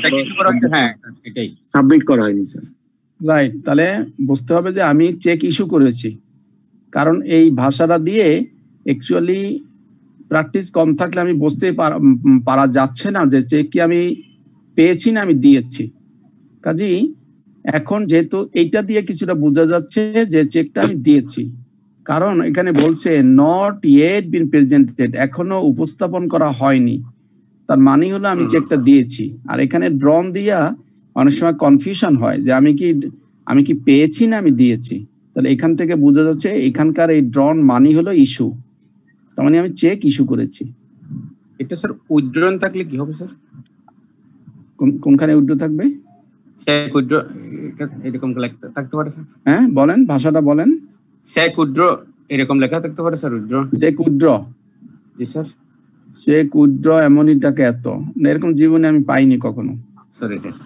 সাবমিট করা হয়নি স্যার। রাইট, তাহলে বুঝতে হবে যে আমি চেক ইস্যু করেছি, কারণ এই ভাষাটা দিয়ে অ্যাকচুয়ালি প্র্যাকটিস কম থাকলে আমি বুঝতে পারা যাচ্ছে না যে চেক কি আমি পেয়েছি না আমি দিয়েছি। কাজেই এখন যেহেতু এইটা দিয়ে কিছুটা বোঝা যাচ্ছে যে চেকটা আমি দিয়েছি, কারণ এখানে বলছে নট ইয়েট বিন প্রেজেন্টেড, এখনো উপস্থাপন করা হয়নি, তার মানে হলো আমি চেকটা দিয়েছি। আর এখানে ড্রন দিয়া অনেক সময় কনফিউশন হয় যে আমি কি পেয়েছি না আমি দিয়েছি। তাহলে এখান থেকে বোঝা যাচ্ছে এখানকার এই ড্রন মানে হলো ইস্যু, তার মানে আমি চেক ইস্যু করেছি। এটা স্যার উইথড্রন থাকলে কি হবে স্যার? কোনখানে উইথড্র থাকবে? চেক উইথড্র এরকম থাকতে পারে স্যার? হ্যাঁ বলেন, ভাষাটা বলেন। চেক উইথড্র এরকম লেখা থাকতে পারে স্যার? Withdraw, cheque withdraw. জি স্যার। চেক উইথড্র এমনই টাকা এত, এরকম জীবনে আমি পাইনি কখনো। Sorry sir.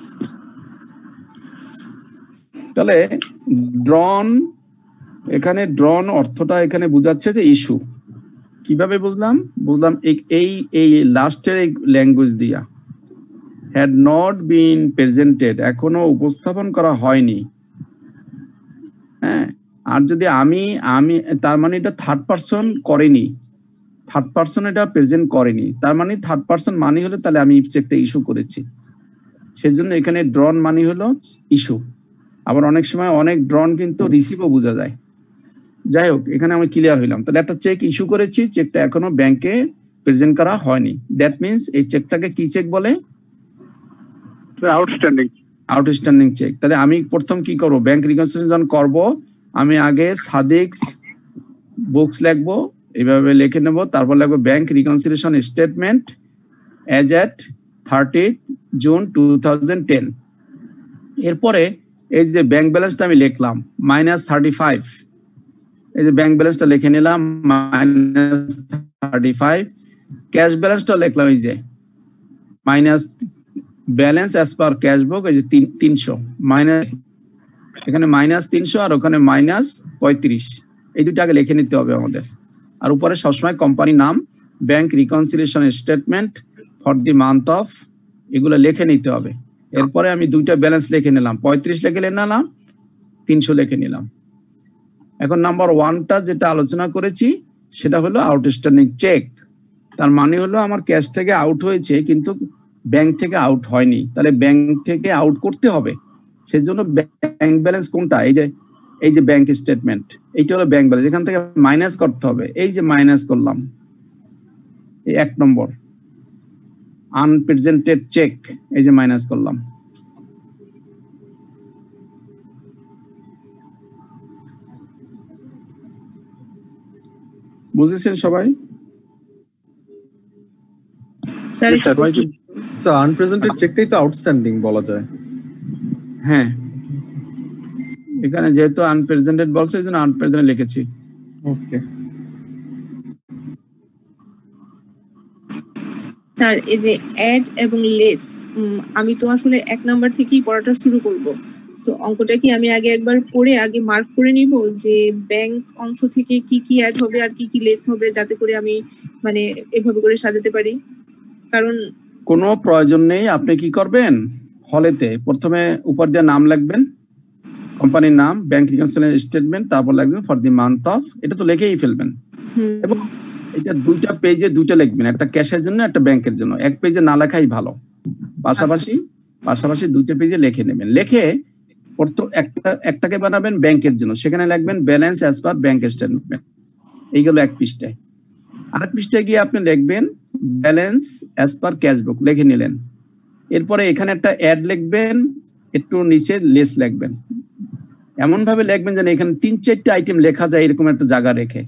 তাহলে ড্রন, এখানে ড্রন অর্থটা এখানে বোঝাচ্ছে যে ইস্যু। কিভাবে বুঝলাম এই লাস্টের এই ল্যাঙ্গুয়েজ দিয়া, হ্যাড নট বিন প্রেজেন্টেড, এখনো উপস্থাপন করা হয়নি। হ্যাঁ, আর যদি আমি তার মানে এটা থার্ড পারসন করেনি, থার্ড পারসন এটা প্রেজেন্ট করেনি, তার মানে থার্ড পারসন মানি হলো তাহলে আমি চেকটা ইস্যু করেছি, সেজন্য এখানে ড্রন মানি হলো ইস্যু। আবার অনেক সময় অনেক ড্রন কিন্তু রিসিভও বোঝা যায়। যাই হোক, এখানে আমি ক্লিয়ার হইলাম। তাহলে একটা চেক ইস্যু করেছি, চেকটা এখনো ব্যাংকে প্রেজেন্ট করা হয়নি, দ্যাট মিনস এই চেকটাকে কি চেক বলে? আউটস্ট্যান্ডিং। Outstanding check. তাহলে আমি প্রথম কি করবো? ব্যাংক রিকনসিলিয়েশন করব, আমি আগে সাদিকস বুকস লিখবো, এইভাবে লিখে নেব, তারপর লিখবো ব্যাংক রিকনসিলিয়েশন স্টেটমেন্ট এজ এট 30th June 2010। এরপরে এই যে ব্যাংক ব্যালেন্সটা আমি লিখলাম -35, এই যে ব্যাংক ব্যালেন্সটা লিখে নিলাম -35, ক্যাশ ব্যালেন্সটা লিখলাম এই যে minus balance as per cash বুক, এই যে 300 মাইনাস, এখানে -300 আর ওখানে -35, এই দুটো আগে লিখে নিতে হবে আমাদের। আর উপরে সবসময় কোম্পানির নাম, bank reconciliation statement for the month of, এগুলো লিখে নিতে হবে। এরপরে আমি দুইটা ব্যালেন্স লিখে নিলাম, 35 লিখে নিলাম, 300 লিখে নিলাম। এখন নাম্বার 1টা যেটা আলোচনা করেছি সেটা হলো আউটস্ট্যান্ডিং চেক। তার মানে হলো আমার ক্যাশ থেকে আউট হয়েছে কিন্তু ব্যাংক থেকে আউট হয়নি, তাহলে ব্যাংক থেকে আউট করতে হবে। সেজন্য ব্যাংক ব্যালেন্স কোনটা? এই যে ব্যাংক স্টেটমেন্ট, এইটা হলো ব্যাংক ব্যালেন্স, এখান থেকে মাইনাস করতে হবে। এই যে মাইনাস করলাম, এই 1 নম্বর আনপ্রেজেন্টেড চেক, এই যে মাইনাস করলাম। বুঝেছেন সবাই? স্যার আনপ্রেজেন্টেড চেকটাই তো আউটস্ট্যান্ডিং বলা যায়। হ্যাঁ, এখানে যেহেতু আনপ্রেজেন্টেড বলছে এই জন্য আনপ্রেজেন্ট লিখেছি। ওকে স্যার, এই যে অ্যাড এবং লেস, আমি তো আসলে 1 নাম্বার থেকেই পড়াটা শুরু করব। সো অঙ্কটা কি আমি আগে একবার পড়ে আগে মার্ক করে নিব যে ব্যাংক অংশ থেকে কি কি অ্যাড হবে আর কি কি লেস হবে, যাতে করে আমি মানে এভাবে করে সাজাতে পারি? কারণ কোনো প্রয়োজন নেই। আপনি কি করবেন, হলেতে প্রথমে উপর দিয়ে নাম লিখবেন, কোম্পানির নাম, ব্যাংক রিকনসিলিয়েশন স্টেটমেন্ট, তারপর লিখবেন ফর দি মান্থ অফ, এটা তো লিখেই ফেলবেন। এবং এটা দুইটা পেজে দুইটা লিখবেন, একটা ক্যাশের জন্য একটা ব্যাংকের জন্য, এক পেজে না লেখাই ভালো। পাশাপাশি দুইটা পেজে লিখে নেবেন। লিখে একটাকে বানাবেন ব্যাংকের জন্য, সেখানে লিখবেন balance as per bank statement, এইগুলো 1 পৃষ্ঠায়। আরেক পৃষ্ঠায় গিয়ে আপনি লিখবেন ব্যালেন্স অ্যাজ পার ক্যাশ বুক, লিখে নিলেন। এরপরে এখানে একটা অ্যাড লিখবেন, একটু নিচে লেস লিখবেন, এমন ভাবে লিখবেন যেন এখানে 3-4টা আইটেম লেখা যায়, এরকম একটা জায়গা রেখে।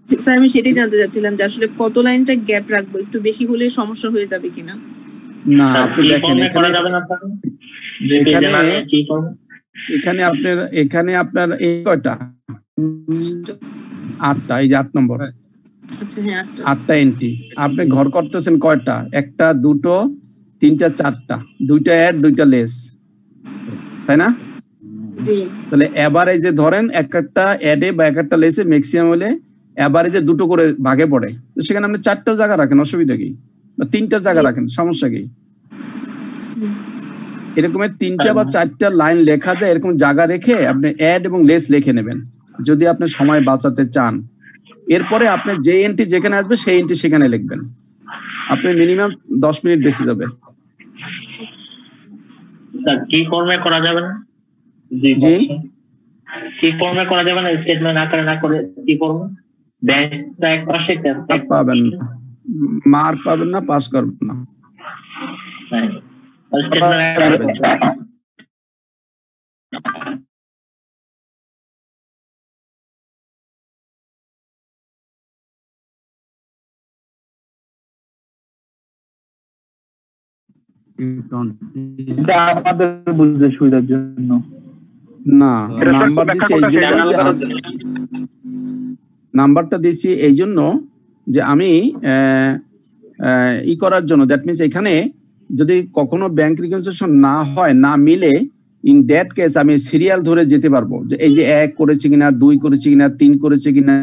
স্যার আমি সেটাই জানতে চাচ্ছিলাম যে আসলে কত লাইনটা গ্যাপ রাখবো, একটু বেশি হলে সমস্যা হয়ে যাবে কিনা? না, আপনি দেখেন এখানে আপনার এই কয়টা, 8টা, এই যে 8 নম্বর। আচ্ছা হ্যাঁ, 8টা এন্ট্রি। আপনি ঘর করতেছেন কয়টা? 1টা 2টো 3টা 4টা, 2টা অ্যাড 2টা লেস, তাই না? জি। তাহলে এভারেজে ধরেন একটা অ্যাডে বা একটা লেসে ম্যাক্সিমাম হলে এভারেজে 2টো করে ভাগে পড়ে, তো সেখানে আপনি 4টা জায়গা রাখেন, অসুবিধা কি? বা 3টা জায়গা রাখেন, সমস্যা কি? এরকমের 3টা বা 4টা লাইন লেখা যায়, এরকম জায়গা রেখে আপনি অ্যাড এবং লেস লিখে নেবেন যদি আপনি সময় বাঁচাতে চান। এরপরে আপনি যে এন্ট্রি যেখানে আসবে সেই এন্ট্রি সেখানে লিখবেন, আপনি মিনিমাম 10 মিনিট বেশি যাবে। স্যার কি ফর্মে করা যাবে না? জি, কি ফর্মে করা যাবে না? স্টেটমেন্ট আকারে না করে কি ফর্মে? ব্যাংকটা এক পাশে পাবেন না, মার্ক পাবেন না, পাস করবেন না। আমাদের বুঝতে সুবিধার জন্য না, নাম্বারটা দিয়েছি এই জন্য যে আমি করার জন্য, দ্যাট মিনস এখানে যদি কখনো ব্যাংক রিকনসিলিয়েশন না হয়, না মিলে, ইন দ্যাট কেস আমি সিরিয়াল ধরে যেতে পারবো যে এই যে 1 করেছে কিনা, 2 করেছে কিনা, 3 করেছে কিনা,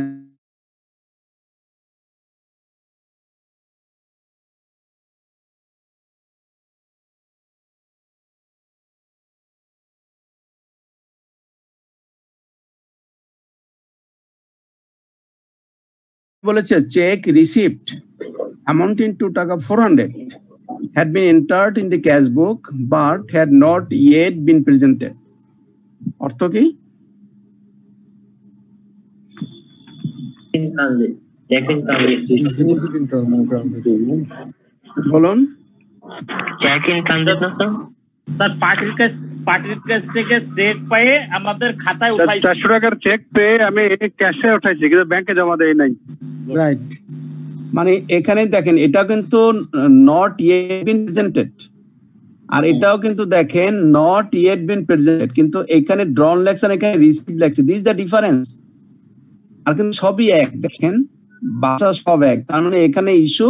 বলেছে চেক রিসিপ্ট অ্যামাউন্টিং টু টাকা 400 had been entered in the cash book but had not yet been presented. অর্থ কি? বলুন। স্যার পার্টির কাছ থেকে চেক পেয়ে আমাদের খাতায় উঠাইছি। 400 টাকার চেক পেয়ে আমি ক্যাশে উঠাইছি কিন্তু ব্যাংকে জমা দেই নাই। রাইট, মানে এখানে দেখেন এটা কিন্তু নট ইয়েট বিন প্রেজেন্টেড, আর এটাও কিন্তু দেখেন নট ইয়েট বিন প্রেজেন্টেড, কিন্তু এখানে ড্রন লেখছেন, এখানে রিসিভ লেখছে। This the difference. আর কিন্তু সবই এক, দেখেন ভাষা সব এক, তার মানে এখানে ইস্যু,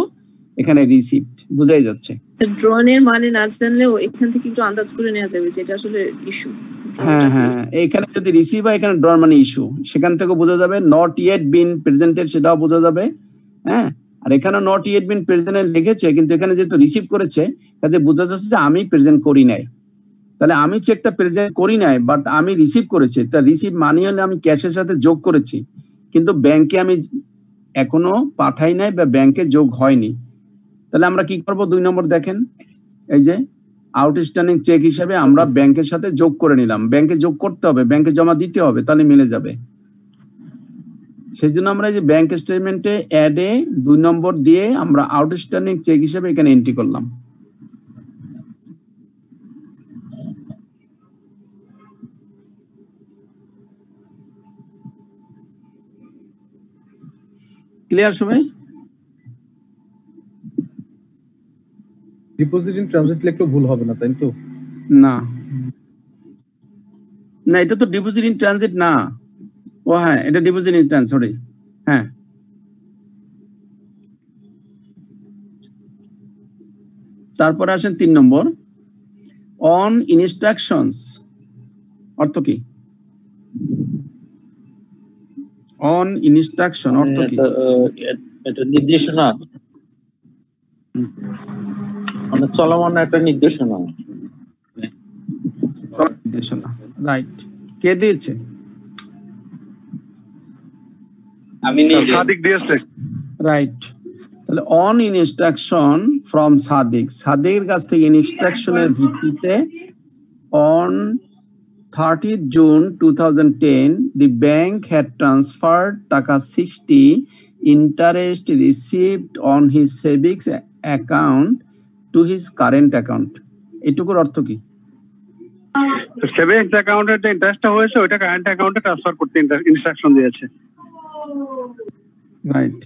এখানে রিসিপ্ট, বুঝাই যাচ্ছে। ড্রনের মানে না জানলেও এখান থেকে একটু আন্দাজ করে নেওয়া যাবে যে এটা আসলে ইস্যু। হ্যাঁ হ্যাঁ, এখানে যদি রিসিভ হয় এখানে ড্রন মানে ইস্যু, সেখান থেকে বোঝা যাবে। নট ইয়েট বিন প্রেজেন্টেড সেটাও বোঝা যাবে। হ্যাঁ, আর এখানে নট ইয়েট বিন প্রেজেন্ট লিখেছে, কিন্তু এখানে যেহেতু রিসিভ করেছে তাতে বোঝা যাচ্ছে যে আমি প্রেজেন্ট করি নাই। তাহলে আমি চেকটা প্রেজেন্ট করি নাই, বাট আমি রিসিভ করেছি। তা রিসিভ মানি হলে আমি ক্যাশের সাথে যোগ করেছি, কিন্তু ব্যাংকে আমি এখনো পাঠাই নাই বা ব্যাংকে যোগ হয়নি। তাহলে আমরা কি করব? 2 নম্বর দেখেন, এই যে আউটস্ট্যান্ডিং চেক হিসেবে আমরা ব্যাংকের সাথে যোগ করে নিলাম। ব্যাংকে যোগ করতে হবে, ব্যাংকে জমা দিতে হবে, তাহলে মিলে যাবে। সেই জন্য আমরা এই যে ব্যাংক স্টেটমেন্টে অ্যাডে 2 নম্বর দিয়ে আমরা আউটস্ট্যান্ডিং চেক হিসেবে এখানে এন্ট্রি করলাম। ক্লিয়ার সবাই? ডিপোজিট ইন ট্রানজিট লিখলে ভুল হবে না, তাই তো? না না, এটা তো ডিপোজিট ইন ট্রানজিট না। ও হ্যাঁ, এটা ডিপোজিট ইন ট্রানজিট, সরি। হ্যাঁ, তারপরে আসেন 3 নম্বর, অন ইনস্ট্রাকশনস। অর্থ কি? অন ইনস্ট্রাকশন অর্থ কি? এটা নির্দেশনা, মানে চলমান একটা নির্দেশনা। নির্দেশনা, রাইট। কে দিয়েছে? আমি সাদিক দিয়েছে। রাইট। তাহলে অন ইনস্ট্রাকশন ফ্রম সাদিক, সাদিকের কাছ থেকে ইনস্ট্রাকশনের ভিত্তিতে on 30th June 2010 the bank had transferred টাকা 60 interest received on his savings account to his current account. এটুকুর অর্থ কি? সেভিংস অ্যাকাউন্টে যে ইন্টারেস্টটা হয়েছে ওটা কারেন্ট অ্যাকাউন্টে ট্রান্সফার করতে ইনস্ট্রাকশন দিয়েছে। রাইট,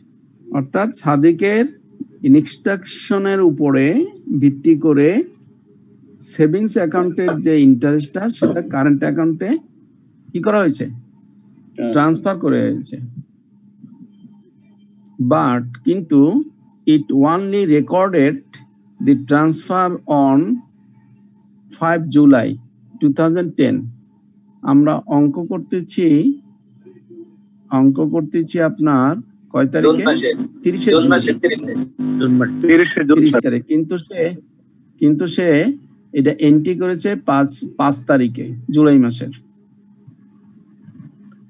অর্থাৎ সাদিকের ইনস্ট্রাকশনের উপরে ভিত্তি করে সেভিংস অ্যাকাউন্টের যে ইন্টারেস্টটা সেটা কারেন্ট অ্যাকাউন্টে কি করা হয়েছে? ট্রান্সফার করে হয়েছে। বাট কিন্তু it only recorded the transfer on 5 July 2010। আমরা অঙ্ক করতেছি আপনার কয় তারিখে? 30 তারিখ। কিন্তু সে এটা এন্ট্রি করেছে 5 তারিখে জুলাই মাসের।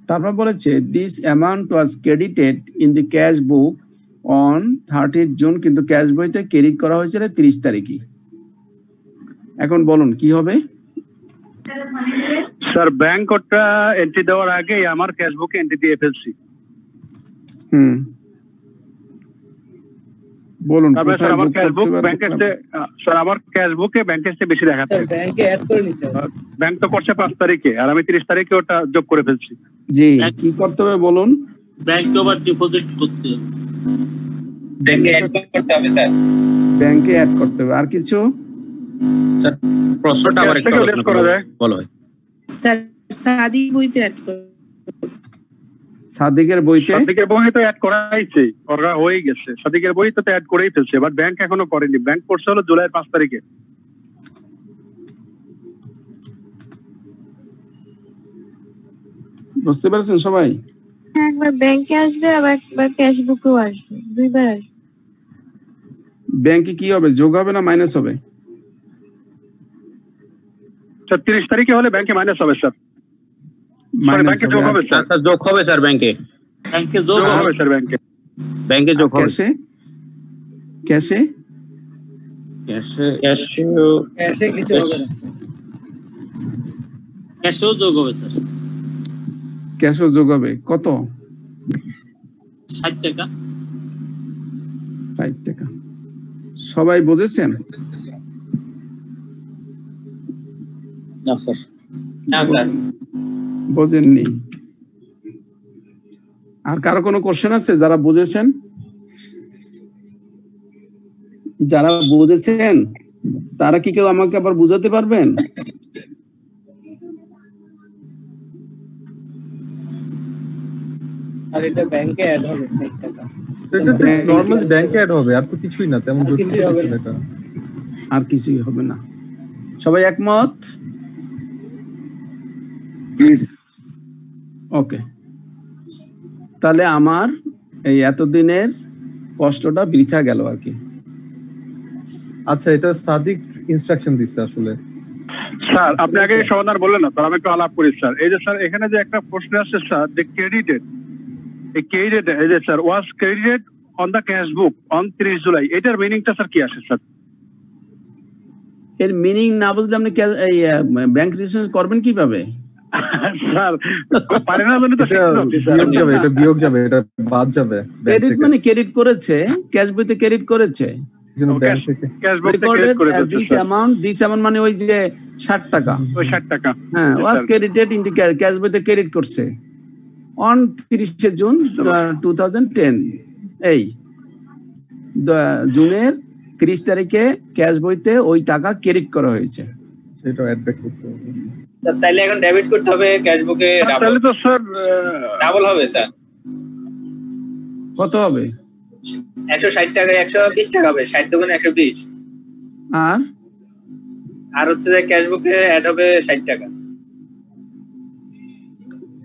তারপর বলেছে this amount was credited in the cash book on 30th June, কিন্তু ক্যাশ বইতে ক্রেডিট করা হয়েছিল 30 তারিখে। এখন বলুন কি হবে? স্যার ব্যাংক ওটা এন্ট্রি দেওয়ার আগে আমার ক্যাশ বুকে এন্ট্রি দিয়ে ফেলছি। বলুন। স্যার আমার ক্যাশ বুক ব্যাংকের চেয়ে, স্যার আমার ক্যাশ বুকে ব্যাংকের চেয়ে বেশি দেখাচ্ছে। ব্যাংকে অ্যাড করে নিতে হবে। ব্যাংক তো করছে 5 তারিখে, আর আমি 30 তারিখে ওটা যোগ করে ফেলছি। জি, কি করতে হবে বলুন? ব্যাংকে আবার ডিপোজিট করতে হবে। ব্যাংকে অ্যাড করতে হবে স্যার। ব্যাংকে অ্যাড করতে হবে। আর কিছু? স্যার প্রশ্নটা আবার একটু আলোচনা করা যায়। বলো স্যার সাদিক বইতে অ্যাড করতে। সাদিকের বইতে তো অ্যাড করাইছে, ওরা হয়ে গেছে। সাদিকের বই তো অ্যাড করেই ফেলছে, বাট ব্যাংক এখনো করেনি। ব্যাংক করছে হলো জুলাই 5 তারিখে। বুঝতে পারছেন সবাই? একবার ব্যাংকে আসবে, আবার একবার ক্যাশ বুকেও আসবে, দুইবার আসবে। ব্যাংকে কি হবে? যোগ হবে না মাইনাস হবে? 30 তারিখে হলে ব্যাংকে মাইনাস হবে স্যার। ব্যাংকে যোগ হবে স্যার। যোগ হবে স্যার, ব্যাংকে যোগ হবে স্যার। ব্যাংকে ব্যাংকে যোগ হবে। ক্যাশে ক্যাশে ক্যাশে কিছু হবে না ক্যাশেও যোগ হবে স্যার। ক্যাশও যোগ হবে কত? 60 টাকা। 60 টাকা। সবাই বুঝেছেন? না স্যার। না স্যার। বোঝেননি? আর কারো কোনো কোশ্চেন আছে যারা বুঝেছেন? যারা বুঝেছেন তারা কি কেউ আমাকে আবার বুঝাতে পারবেন? আর এটা ব্যাংকে অ্যাড হবে 60 টাকা। এটা জাস্ট নরমাল ব্যাংকে অ্যাড হবে, আর তো কিছুই না, তেমন জটিল কিছু হবে না। আর কিছুই হবে না। সবাই একমত? ওকে, তাহলে আমার এই এতদিনের কষ্টটা বৃথা গেল আর কি। আচ্ছা, এটা সাদিক ইনস্ট্রাকশন দিচ্ছে আসলে। স্যার আপনি আগে সমাধান বললেন না, তার আমি একটু আলাপ করি স্যার। এই যে স্যার এখানে যে একটা প্রশ্ন আসছে স্যার, যে ক্রেডিটেড, এই ক্রেডিট এই যে sir was credited on the cash book on 30 July, এটার মিনিংটা স্যার কি আসে স্যার? এর মিনিং না বুঝলে আপনি এই ব্যাংক রেজিস্ট্রেশন করবেন কিভাবে? স্যার পারে না জানি তো বিয়োগ যাবে, এটা বিয়োগ যাবে, এটা বাদ যাবে। ক্রেডিট মানে ক্রেডিট করেছে, ক্যাশ বইতে ক্রেডিট করেছে, দিস অ্যামাউন্ট মানে ওই যে 60 টাকা, ওই 60 টাকা হ্যাঁ, ওয়াজ ক্রেডিটেড ইন দি ক্যাশ বইতে ক্রেডিট করছে অন 30 জুন 2010। এই জুনের 30 তারিখে ক্যাশ বইতে ওই টাকা ক্রেডিট করা হয়েছে, সেটা অ্যাড ব্যাক করতে হবে স্যার। তাহলে এখন ডেবিট করতে হবে ক্যাশ বুকে, তাহলে তো স্যার ডাবল হবে স্যার। কত হবে? 160 টাকা 120 টাকা হবে, 60 দুগুণে 120। আর হচ্ছে যে ক্যাশ বুকে অ্যাড হবে 60 টাকা।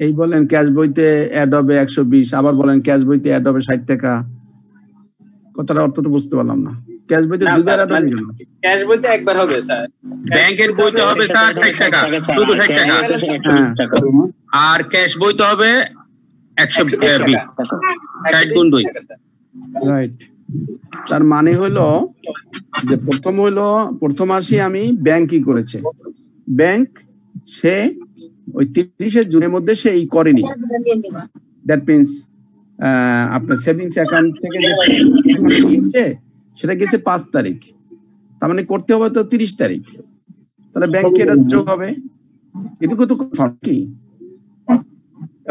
এই বলেন ক্যাশ বইতে অ্যাড হবে 120, আবার বলেন ক্যাশ বইতে অ্যাড হবে 60 টাকা। কথাটা অর্থ তো বুঝতে পারলাম না। ক্যাশ বইতে দুইবার অ্যাড হবে না, ক্যাশ বইতে একবার হবে স্যার। ব্যাংকের বইতে হবে স্যার 60 টাকা, শুধু 60 টাকা। আর ক্যাশ বইতে হবে 120, 60 গুণ 2। রাইট। তার মানে হলো যে প্রথম আসি আমি ব্যাংক কি করেছে, ব্যাংক সে ওই 30 জুনের মধ্যে সে এই করেনি। দ্যাট মিন্স আপনার সেভিংস অ্যাকাউন্ট থেকে যে নিয়েছে সেটা গেছে 5 তারিখ, তার মানে করতে হবে তো 30 তারিখ। তাহলে ব্যাংকে এটা যোগ হবে। এটুকু তো কি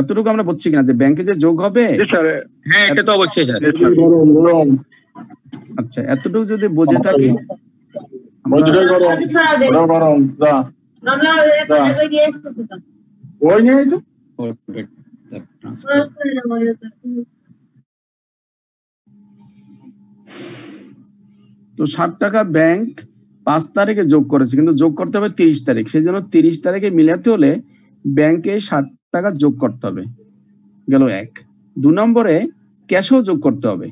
এতটুকু আমরা বুঝছি কিনা যে ব্যাংকে যে যোগ হবে? হ্যাঁ, এটা তো অবশ্যই স্যার। আচ্ছা, এতটুকু যদি বুঝে থাকি তো 60 টাকা ব্যাংক 5 তারিখে যোগ করেছে, কিন্তু যোগ করতে হবে 30 তারিখ। সেই জন্য 30 তারিখে মিলাতে হলে ব্যাংকে 60 টাকা যোগ করতে হবে, গেল 1। 2 নম্বরে ক্যাশও যোগ করতে হবে,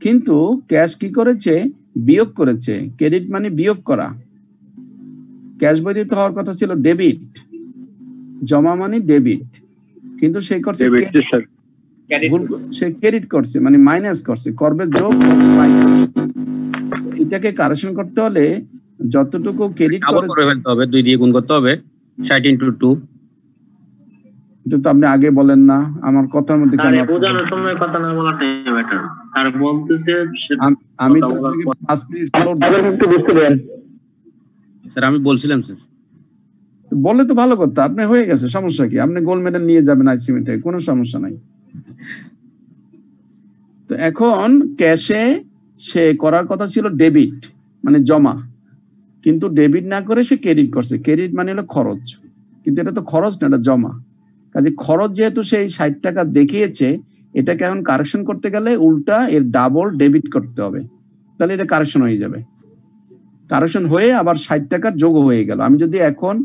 কিন্তু ক্যাশ কি করেছে? বিয়োগ করেছে। ক্রেডিট মানে বিয়োগ করা। ক্যাশ বইতে তো হওয়ার কথা ছিল ডেবিট, জমা মানে ডেবিট, কিন্তু সে করছে সে ক্রেডিট করছে, মানে মাইনাস করছে। করবে যোগ, এটাকে কারেকশন করতে হলে যতটুকু ক্রেডিট করে ফেলতে হবে, 2 দিয়ে গুণ করতে হবে 60 × 2। এটা তো আপনি আগে বলেন না, আমার কথার মধ্যে বোঝানোর সময় কথা না বলাটাই বেটার। আর বলতেছে আমি তো 5 মিনিট একটু বুঝতে দেন স্যার। আমি বলছিলাম স্যার, বলে তো ভালো কথা, আপনি হয়ে গেছে, সমস্যা কি? আপনি গোল্ড মেডেল নিয়ে যাবেন আইসিএম থেকে, কোনো সমস্যা নাই। তো এখন ক্যাশে সে করার কথা ছিল ডেবিট মানে জমা, কিন্তু ডেবিট না করে সে ক্রেডিট করছে। ক্রেডিট মানে হলো খরচ, কিন্তু এটা তো খরচ না, এটা জমা। কাজে খরচ যেহেতু সেই 60 টাকা দেখিয়েছে, এটাকে এখন কারেকশন করতে গেলে উল্টা এর ডাবল ডেবিট করতে হবে, তাহলে এটা কারেকশন হয়ে যাবে। কারেকশন হয়ে আবার 60 টাকা যোগ হয়ে গেল। আমি যদি এখন,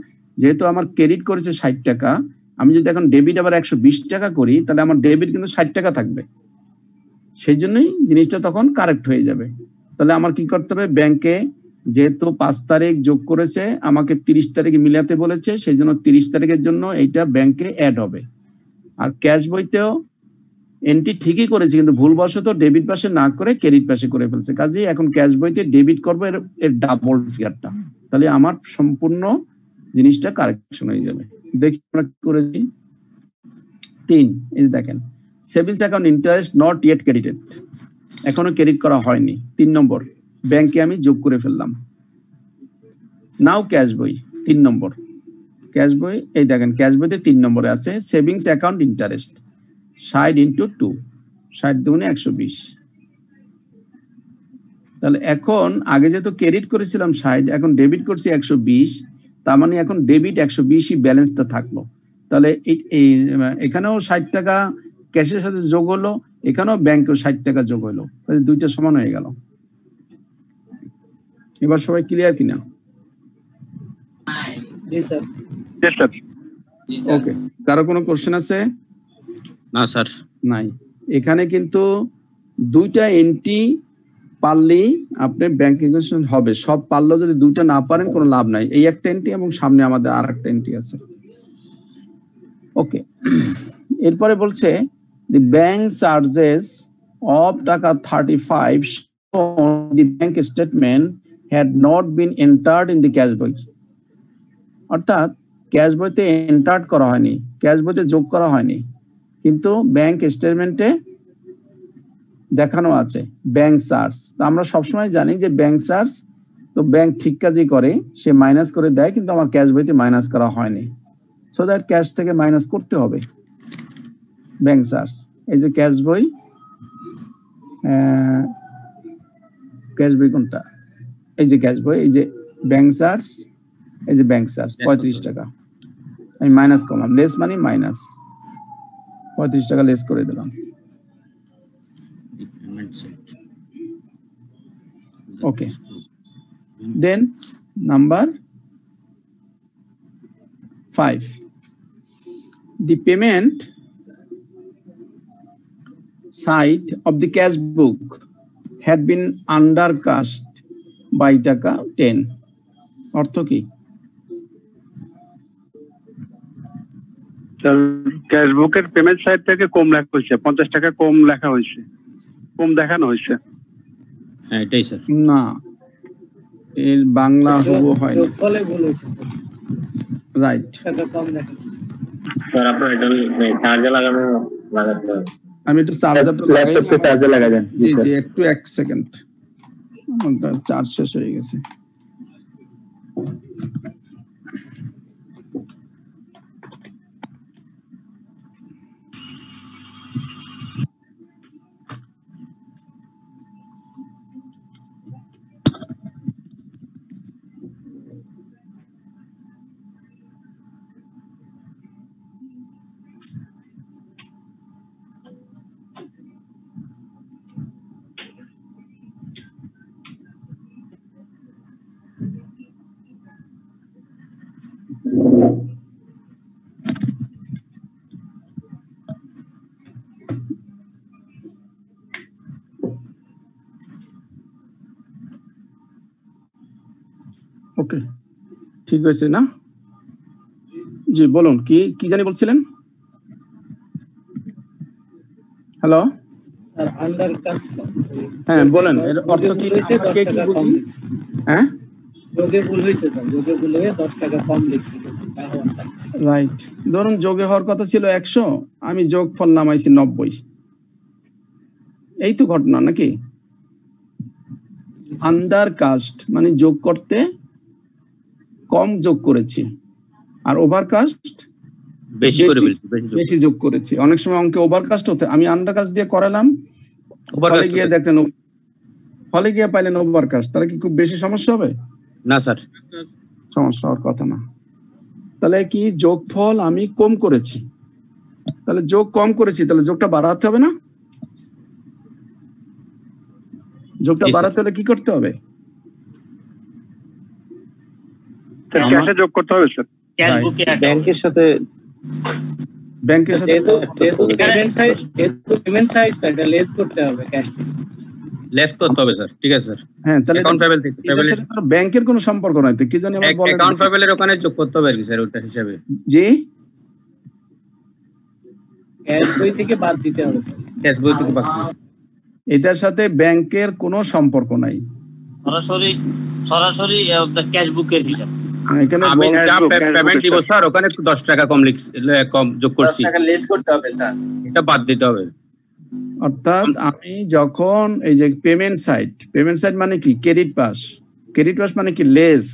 যেহেতু আমার ক্রেডিট করেছে 60 টাকা, আমি যদি এখন ডেবিট আবার 120 টাকা করি, তাহলে আমার ডেবিট কিন্তু 60 টাকা থাকবে। সেই জন্যই জিনিসটা তখন কারেক্ট হয়ে যাবে। তাহলে আমার কি করতে হবে? ব্যাংকে যেহেতু 5 তারিখ যোগ করেছে, আমাকে 30 তারিখে মিলাতে বলেছে, সেই জন্য 30 তারিখের জন্য এইটা ব্যাংকে অ্যাড হবে। আর ক্যাশ বইতেও এন্ট্রি ঠিকই করেছি কিন্তু ভুলবশত ডেবিট পাশে না করে ক্রেডিট পাশে করে ফেলছে, কাজেই এখন ক্যাশ বইতে ডেবিট করবো এর ডাবল ফিগারটা, তাহলে আমার সম্পূর্ণ জিনিসটা কারেকশন হয়ে যাবে। দেখি আমরা কি করেছি। 3, এই যে দেখেন savings account interest not yet credited, এখনো ক্রেডিট করা হয়নি। 3 নম্বর ব্যাংকে আমি যোগ করে ফেললাম। নাও ক্যাশ বই 3 নম্বর, ক্যাশ বই এই দেখেন ক্যাশ বইতে 3 নম্বরে আছে সেভিংস অ্যাকাউন্ট ইন্টারেস্ট 60 × 2, 60 × 2 = 120। তাহলে এখন আগে যেহেতু ক্রেডিট করেছিলাম 60, এখন ডেবিট করছি 120, তার মানে এখন ডেবিট 120ই ব্যালেন্সটা থাকলো। তাহলে এখানেও 60 টাকা ক্যাশের সাথে যোগ হলো, এখানেও ব্যাংকেও 60 টাকা যোগ হলো, দুইটা সমান হয়ে গেল। এবার সবাই ক্লিয়ার কিনা? ওকে, কারো কোনো কোশ্চেন আছে? না স্যার, নাই। এখানে কিন্তু দুইটা এন্ট্রি পারলেই আপনি ব্যাংক রেকনসিলিয়েশন হবে, সব পারলেও যদি দুইটা না পারেন কোনো লাভ নাই। এই একটা এন্ট্রি এবং সামনে আমাদের আর একটা এন্ট্রি আছে। ওকে, এরপরে বলছে the bank charges of টাকা 35 the bank statement had not been entered in the cash book, অর্থাৎ ক্যাশ বইতে এন্টার্ড করা হয়নি, ক্যাশ বইতে যোগ করা হয়নি, কিন্তু ব্যাংক স্টেটমেন্টে দেখানো আছে ব্যাংক চার্জ। তো আমরা সবসময় জানি যে ব্যাংক চার্জ তো ব্যাংক ঠিক কাজই করে, সে মাইনাস করে দেয়, কিন্তু আমার ক্যাশ বইতে মাইনাস করা হয়নি, সো দ্যাট ক্যাশ থেকে মাইনাস করতে হবে ব্যাংক চার্জ। এই যে ক্যাশ বই, ক্যাশ বই কোনটা? এই যে ক্যাশ বই, এই যে ব্যাংক চার্জ, এই যে ব্যাংক চার্জ 35 টাকা আমি মাইনাস করলাম, লেস মানে মাইনাস 35 টাকা লেস করে দিলাম। ওকে, দেন number 5, the payment side of the cash book had been undercast by টাকা 10, অর্থ কি? ক্যাশ বুকের পেমেন্ট সাইড থেকে কম লেখা হয়েছে, 50 টাকা কম লেখা হয়েছে, কম দেখানো হয়েছে। হ্যাঁ এটাই স্যার। না, এর বাংলা হবো হয় না, ফলে ভুল হয়েছে রাইট। টাকা কম দেখাচ্ছে স্যার, আপনার এটা চার্জে লাগাতে হবে। আমি একটু চার্জারটা ল্যাপটপে চার্জে লাগা দেন। জি জি, একটু 1 সেকেন্ড, আমার চার্জ শেষ হয়ে গেছে। ওকে, ঠিক আছে না? জি বলুন, কি কি জানি বলছিলেন? হ্যালো, স্যার আন্ডারকাস্ট, হ্যাঁ বলেন, এর অর্থ কি? কে কি বুঝি? হ্যাঁ, যোগে ভুল হয়েছে স্যার, যোগে ভুল হয়ে 10 টাকা কম লিখছি। রাইট, ধরুন যোগে হওয়ার কথা ছিল 100, আমি যোগফল নামাইছি 90, এই তো ঘটনা নাকি? আন্ডারকাস্ট মানে যোগ করতে কম যোগ করেছি, আর ওভারকাস্ট বেশি করে বেশি যোগ করেছি। অনেক সময় অঙ্কে ওভারকাস্ট হতে আমি আন্ডারকাস্ট দিয়ে করালাম, ফলে গিয়ে দেখলেন, ফলে গিয়ে পাইলেন ওভারকাস্ট, তাহলে কি খুব বেশি সমস্যা হবে? না স্যার, সমস্যা হওয়ার কথা না। তাহলে কি যোগফল আমি কম করেছি, তাহলে যোগ কম করেছি, তাহলে যোগটা বাড়াতে হবে না? যোগটা বাড়াতে হলে কি করতে হবে? ক্যাশে যোগ করতে হবে স্যার, ক্যাশ বুকে ব্যাংকের সাথে যেহেতু পেমেন্ট সাইড এটা লেস করতে হবে, ক্যাশ লেস করতে হবে স্যার। ঠিক আছে স্যার, হ্যাঁ, তাহলে অ্যাকাউন্ট পেবল থেকে ব্যাংকের কোনো সম্পর্ক নাই, তো কি জানি আমার বলেন, অ্যাকাউন্ট পেবলের ওখানে যোগ করতে হবে আর কি স্যার, ওটা হিসাবে। জি, ক্যাশ বই থেকে বাদ দিতে হবে স্যার। ক্যাশ বই থেকে পাচ্ছি। এটার সাথে ব্যাংকের কোনো সম্পর্ক নাই। সরাসরি সরাসরি ক্যাশ বুকের হিসাব। এখানে আমি যা পেমেন্ট দিব স্যার ওখানে 10 টাকা কম যোগ করছি। 10 টাকা লেস করতে হবে স্যার। এটা বাদ দিতে হবে। অর্থাৎ আমি যখন এই যে পেমেন্ট সাইট মানে কি ক্রেডিট পাস মানে কি লেস,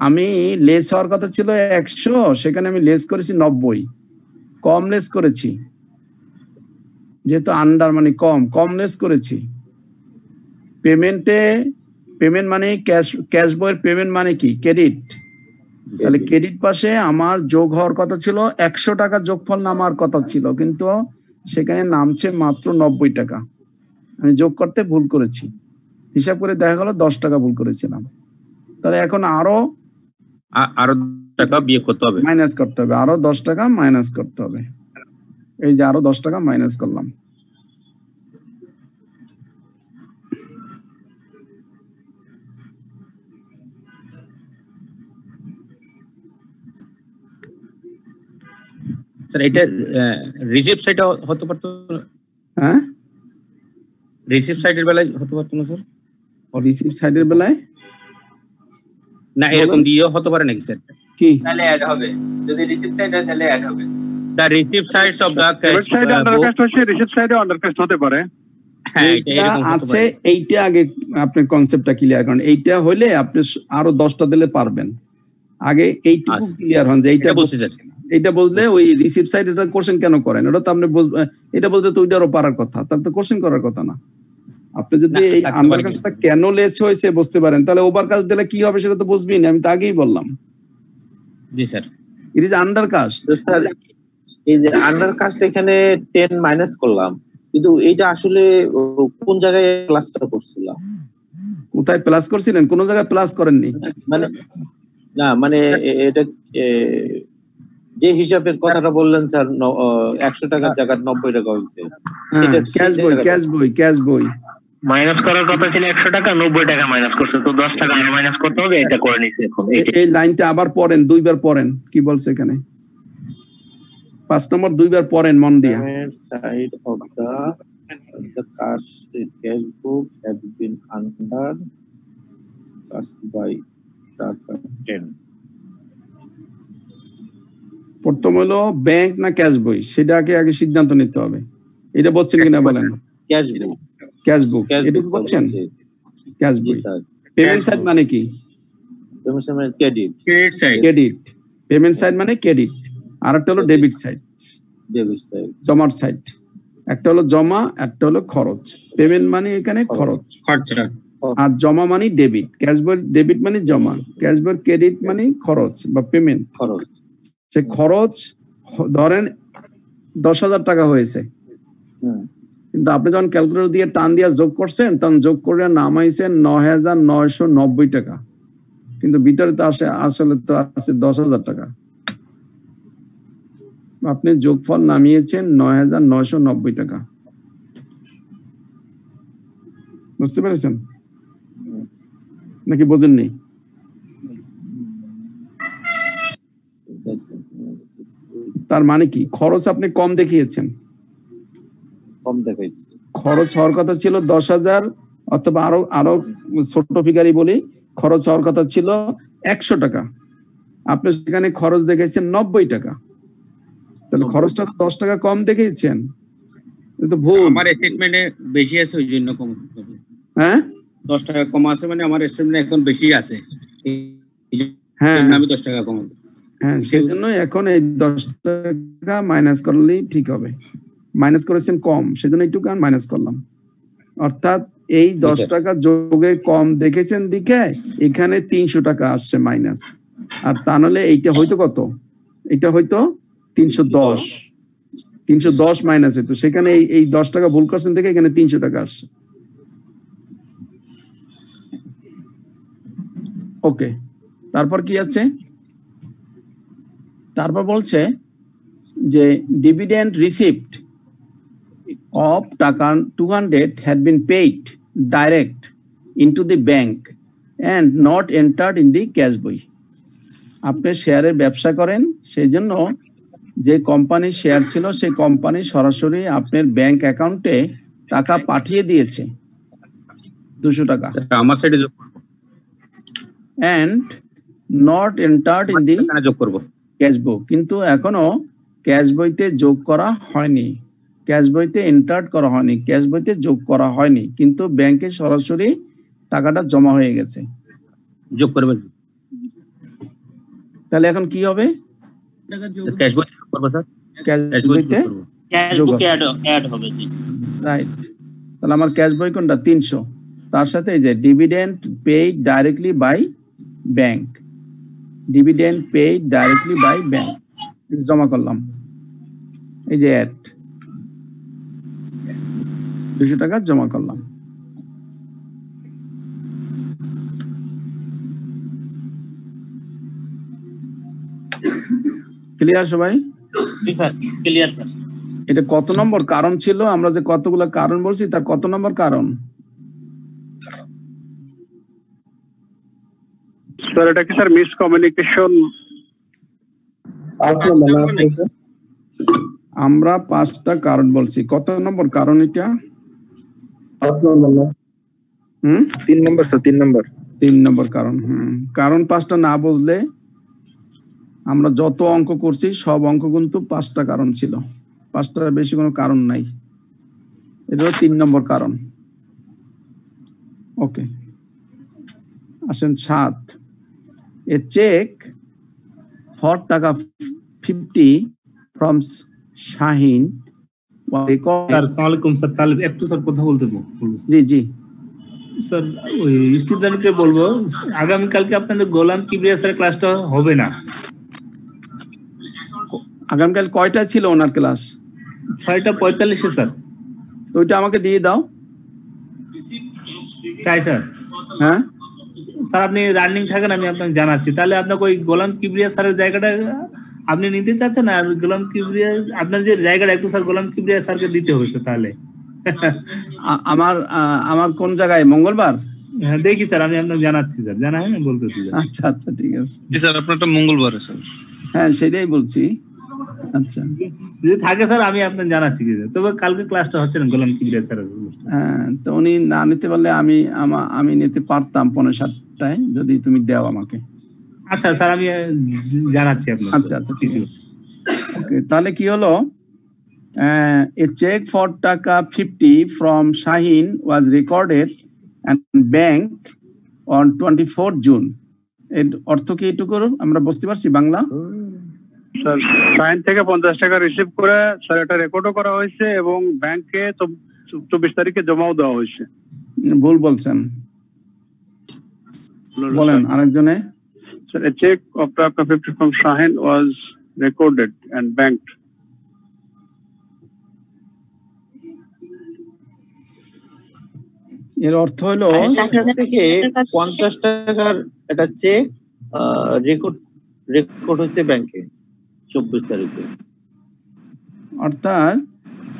আমি লেস হওয়ার কথা ছিল 100, সেখানে আমি লেস করেছি 90, কম লেস করেছি, যেহেতু আন্ডার মানে কম লেস করেছি। পেমেন্ট মানে ক্যাশ বইয়ের পেমেন্ট মানে কি ক্রেডিট, তাহলে ক্রেডিট পাশে আমার যোগ হওয়ার কথা ছিল 100 টাকা যোগফল নামার কথা ছিল, কিন্তু সেখানে নামছে মাত্র 90 টাকা। আমি যোগ করতে ভুল করেছি, হিসাব করে দেখা গেল 10 টাকা ভুল করেছিলাম। তাহলে এখন আরো টাকা বিয়োগ করতে হবে, মাইনাস করতে হবে, আরো 10 টাকা মাইনাস করতে হবে। এই যে আরো 10 টাকা মাইনাস করলাম। স্যার এটা রিসিভ সাইটে হতে পারতো? হ্যাঁ, রিসিভ সাইটের বেলায় হতে পারতো না স্যার? রিসিভ সাইটের বেলায় না এরকম দিয়েও হতে পারে নাকি স্যার? কি তাহলে অ্যাড হবে, যদি রিসিভ সাইড হয় তাহলে অ্যাড হবে। The receive sides of the cash সাইডে আন্ডারকাস্ট হচ্ছে, রিসিভ সাইডে আন্ডারকাস্ট হতে পারে। হ্যাঁ এটা আছে, এইটা আগে আপনার কনসেপ্টটা ক্লিয়ার করেন। এইটা হইলে আপনি আরো 10টা দিলে পারবেন। আগে এইটুকু ক্লিয়ার হন যে এইটা বুঝছি স্যার। এটা বুঝলে ওই রিসিভ সাইড এটা কোশ্চেন কেন করেন, এটা তো আপনি এটা বুঝলে তো ওইটারও পারার কথা, তাহলে তো কোশ্চেন করার কথা না। আপনি যদি এই আন্ডারকাস্টটা কেন লেস হয়েছে বুঝতে পারেন, তাহলে ওভারকাস্ট দিলে কি হবে সেটা তো বুঝবেই না। আমি তো আগেই বললাম। জি স্যার, ইট ইজ আন্ডারকাস্ট। স্যার এই যে আন্ডারকাস্ট এখানে 10 মাইনাস করলাম, কিন্তু এইটা আসলে কোন জায়গায় প্লাসটা করছিলাম? কোথায় প্লাস করছিলেন? কোন জায়গায় প্লাস করেননি। মানে না মানে এটা যে হিসাবের কথাটা বললেন স্যার 100 টাকার জায়গায় 90 টাকা হয়েছে। ক্যাশ বই মাইনাস করার কথা ছিল 100 টাকা, 90 টাকা মাইনাস করছে, তো 10 টাকা মাইনাস করতে হবে, এটা করে নিছি এখন। এই লাইনটা আবার পড়েন, 2 বার পড়েন কি বলছে এখানে। 5 নম্বর 2 বার পড়েন মন দিয়ে। Side of the cash book has been under cast by টাকা 10। প্রথম হলো ব্যাংক না ক্যাশ বই, সেটাকে আগে সিদ্ধান্ত নিতে হবে। এটা বলছেন কিনা বলেন। ক্যাশ বুক এটা বলছেন। ক্যাশ বই পেমেন্ট সাইড মানে কি? পেমেন্ট সাইড মানে ক্রেডিট পেমেন্ট সাইড মানে ক্রেডিট, আর একটা হলো ডেবিট সাইড জমার সাইড। একটা হলো জমা, একটা হলো খরচ। পেমেন্ট মানে এখানে খরচা, আর জমা মানে ডেবিট। ক্যাশ বই ডেবিট মানে জমা, ক্যাশ বই ক্রেডিট মানে খরচ বা পেমেন্ট। সে খরচ ধরেন 10,000 টাকা হয়েছে, কিন্তু আপনি যখন ক্যালকুলেটর দিয়ে টান দিয়ে যোগ করছেন, তখন যোগ করে নামাইছেন 9,990 টাকা, কিন্তু ভিতরে তো আসলে তো আছে 10,000 টাকা। আপনি যোগফল নামিয়েছেন 9,990 টাকা। বুঝতে পেরেছেন নাকি বোঝেননি? তার মানে কি খরচ আপনি কম দেখিয়েছেন। খরচ হওয়ার কথা ছিল 10,000, অথবা আরো ছোট ফিগারই বলি, খরচ হওয়ার কথা ছিল 100 টাকা, আপনি সেখানে খরচ দেখাইছেন 90 টাকা। তাহলে খরচটা 10 টাকা কম দেখিয়েছেন, কিন্তু ভুল। আমার স্টেটমেন্টে বেশি আছে ওই জন্য কম। হ্যাঁ 10 টাকা কম আছে মানে আমার স্টেটমেন্টে এখন বেশি আছে, হ্যাঁ আমি 10 টাকা কম। হ্যাঁ সেই জন্য এখন এই 10 টাকা মাইনাস করলেই ঠিক হবে। মাইনাস করেছেন কম, সেজন্য একটু মাইনাস করলাম। অর্থাৎ এই 10 টাকা যোগে কম দেখেছেন দিকে এখানে 300 টাকা আসছে মাইনাস। আর তা নাহলে এইটা হয়তো কত, এটা হয়তো 310 মাইনাস হইতো, সেখানে এই 10 টাকা ভুল করছেন দেখে এখানে 300 টাকা আসছে। ওকে, তারপর কি আছে? তারপর বলছে যে ডিভিডেন্ড রিসিভড of টাকা 200 had been paid direct into the bank and not entered in the cash বই। আপনি শেয়ারের ব্যবসা করেন, সেই জন্য যে কোম্পানির শেয়ার ছিল সেই কোম্পানি সরাসরি আপনার ব্যাংক অ্যাকাউন্টে টাকা পাঠিয়ে দিয়েছে 200 টাকা আমার সাইডে যোগ করব and not entered in the এখানে যোগ করব ক্যাশ বুক, কিন্তু এখনো ক্যাশ বইতে যোগ করা হয়নি, ক্যাশ বইতে এন্টার্ড করা হয়নি, ক্যাশ বইতে যোগ করা হয়নি, কিন্তু ব্যাংকে সরাসরি টাকাটা জমা হয়ে গেছে। যোগ করবেন তাহলে এখন কি হবে? ক্যাশ বইতে যোগ করব স্যার, ক্যাশ বইতে ক্যাশ বুকে অ্যাড হবে জি রাইট। তাহলে আমার ক্যাশ বই কোনটা 300, তার সাথে এই যে dividend paid directly by bank, dividend paid directly by bank জমা করলাম, এই যে অ্যাড 200 টাকা জমা করলাম। ক্লিয়ার সবাই? জি স্যার ক্লিয়ার স্যার। এটা কত নম্বর কারণ ছিল? আমরা যে কতগুলো কারণ বলছি তার কত নম্বর কারণ? স্যার এটা কি স্যার মিসকমিউনিকেশন? আমরা 5টা কারণ বলছি, কত নম্বর কারণ এটা? 3 নম্বর স্যার, 3 নম্বর। 3 নম্বর কারণ। কারণ 5টা না বুঝলে আমরা যত অঙ্ক করছি সব অঙ্ক কিন্তু 5টা কারণ ছিল, 5টার বেশি কোনো কারণ নাই। এটা হলো 3 নম্বর কারণ। ওকে, আসেন 7। এ চেক for টাকা 50 from শাহিন স্যার আসসালামু আলাইকুম স্যার, তাহলে একটু স্যার কথা বলতে বলবো। জি জি স্যার, ওই স্টুডেন্টকে বলবো আগামী কালকে আপনাদের গোলাম কিবরিয়া স্যার ক্লাসটা হবে না। আগামীকাল কয়টা ছিল ওনার ক্লাস? 6:45 স্যার। তো ওইটা আমাকে দিয়ে দাও। তাই স্যার? হ্যাঁ স্যার আপনি রানিং থাকেন, আমি আপনাকে জানাচ্ছি। তাহলে আপনাকে ওই গোলাম কিবরিয়া স্যারের জায়গাটা আপনি নিতে চাচ্ছেন, আর গোলাম কিবরিয়া আপনার যে জায়গাটা একটু স্যার গোলাম কিবরিয়া স্যারকে দিতে হবে স্যার। তাহলে আমার কোন জায়গায়? মঙ্গলবার? হ্যাঁ দেখি স্যার, আমি আপনাকে জানাচ্ছি স্যার, জানা হয় না বলতেছি। আচ্ছা আচ্ছা ঠিক আছে। জি স্যার, আপনারটা মঙ্গলবার স্যার। হ্যাঁ সেটাই বলছি। আচ্ছা যদি থাকে স্যার আমি আপনাকে জানাচ্ছি, তবে কালকে ক্লাসটা হচ্ছে না গোলাম কিবরিয়া স্যারের। হ্যাঁ, তো উনি না নিতে পারলে আমি নিতে পারতাম 5:45টায়, যদি তুমি দাও আমাকে। আচ্ছা স্যার আমি জানাচ্ছি আপনাকে। আচ্ছা আচ্ছা ঠিক আছে। ওকে, তাহলে কি হলো? A check for টাকা 50 from Shaheen was recorded and banked on 24 June. এর অর্থ কি এটুকু আমরা বুঝতে পারছি বাংলা? স্যার শাহিন থেকে 50 টাকা রিসিভ করে স্যার এটা রেকর্ডও করা হয়েছে এবং ব্যাংকে 24 তারিখে জমাও দেওয়া হয়েছে। ভুল বলছেন, বলেন আরেকজনে। Sir, a check of Taka 50 from Shaheen was recorded and banked. এর অর্থ হলো থেকে 50 টাকার একটা চেক রেকর্ড হয়েছে ব্যাংকে 24 তারিখে, অর্থাৎ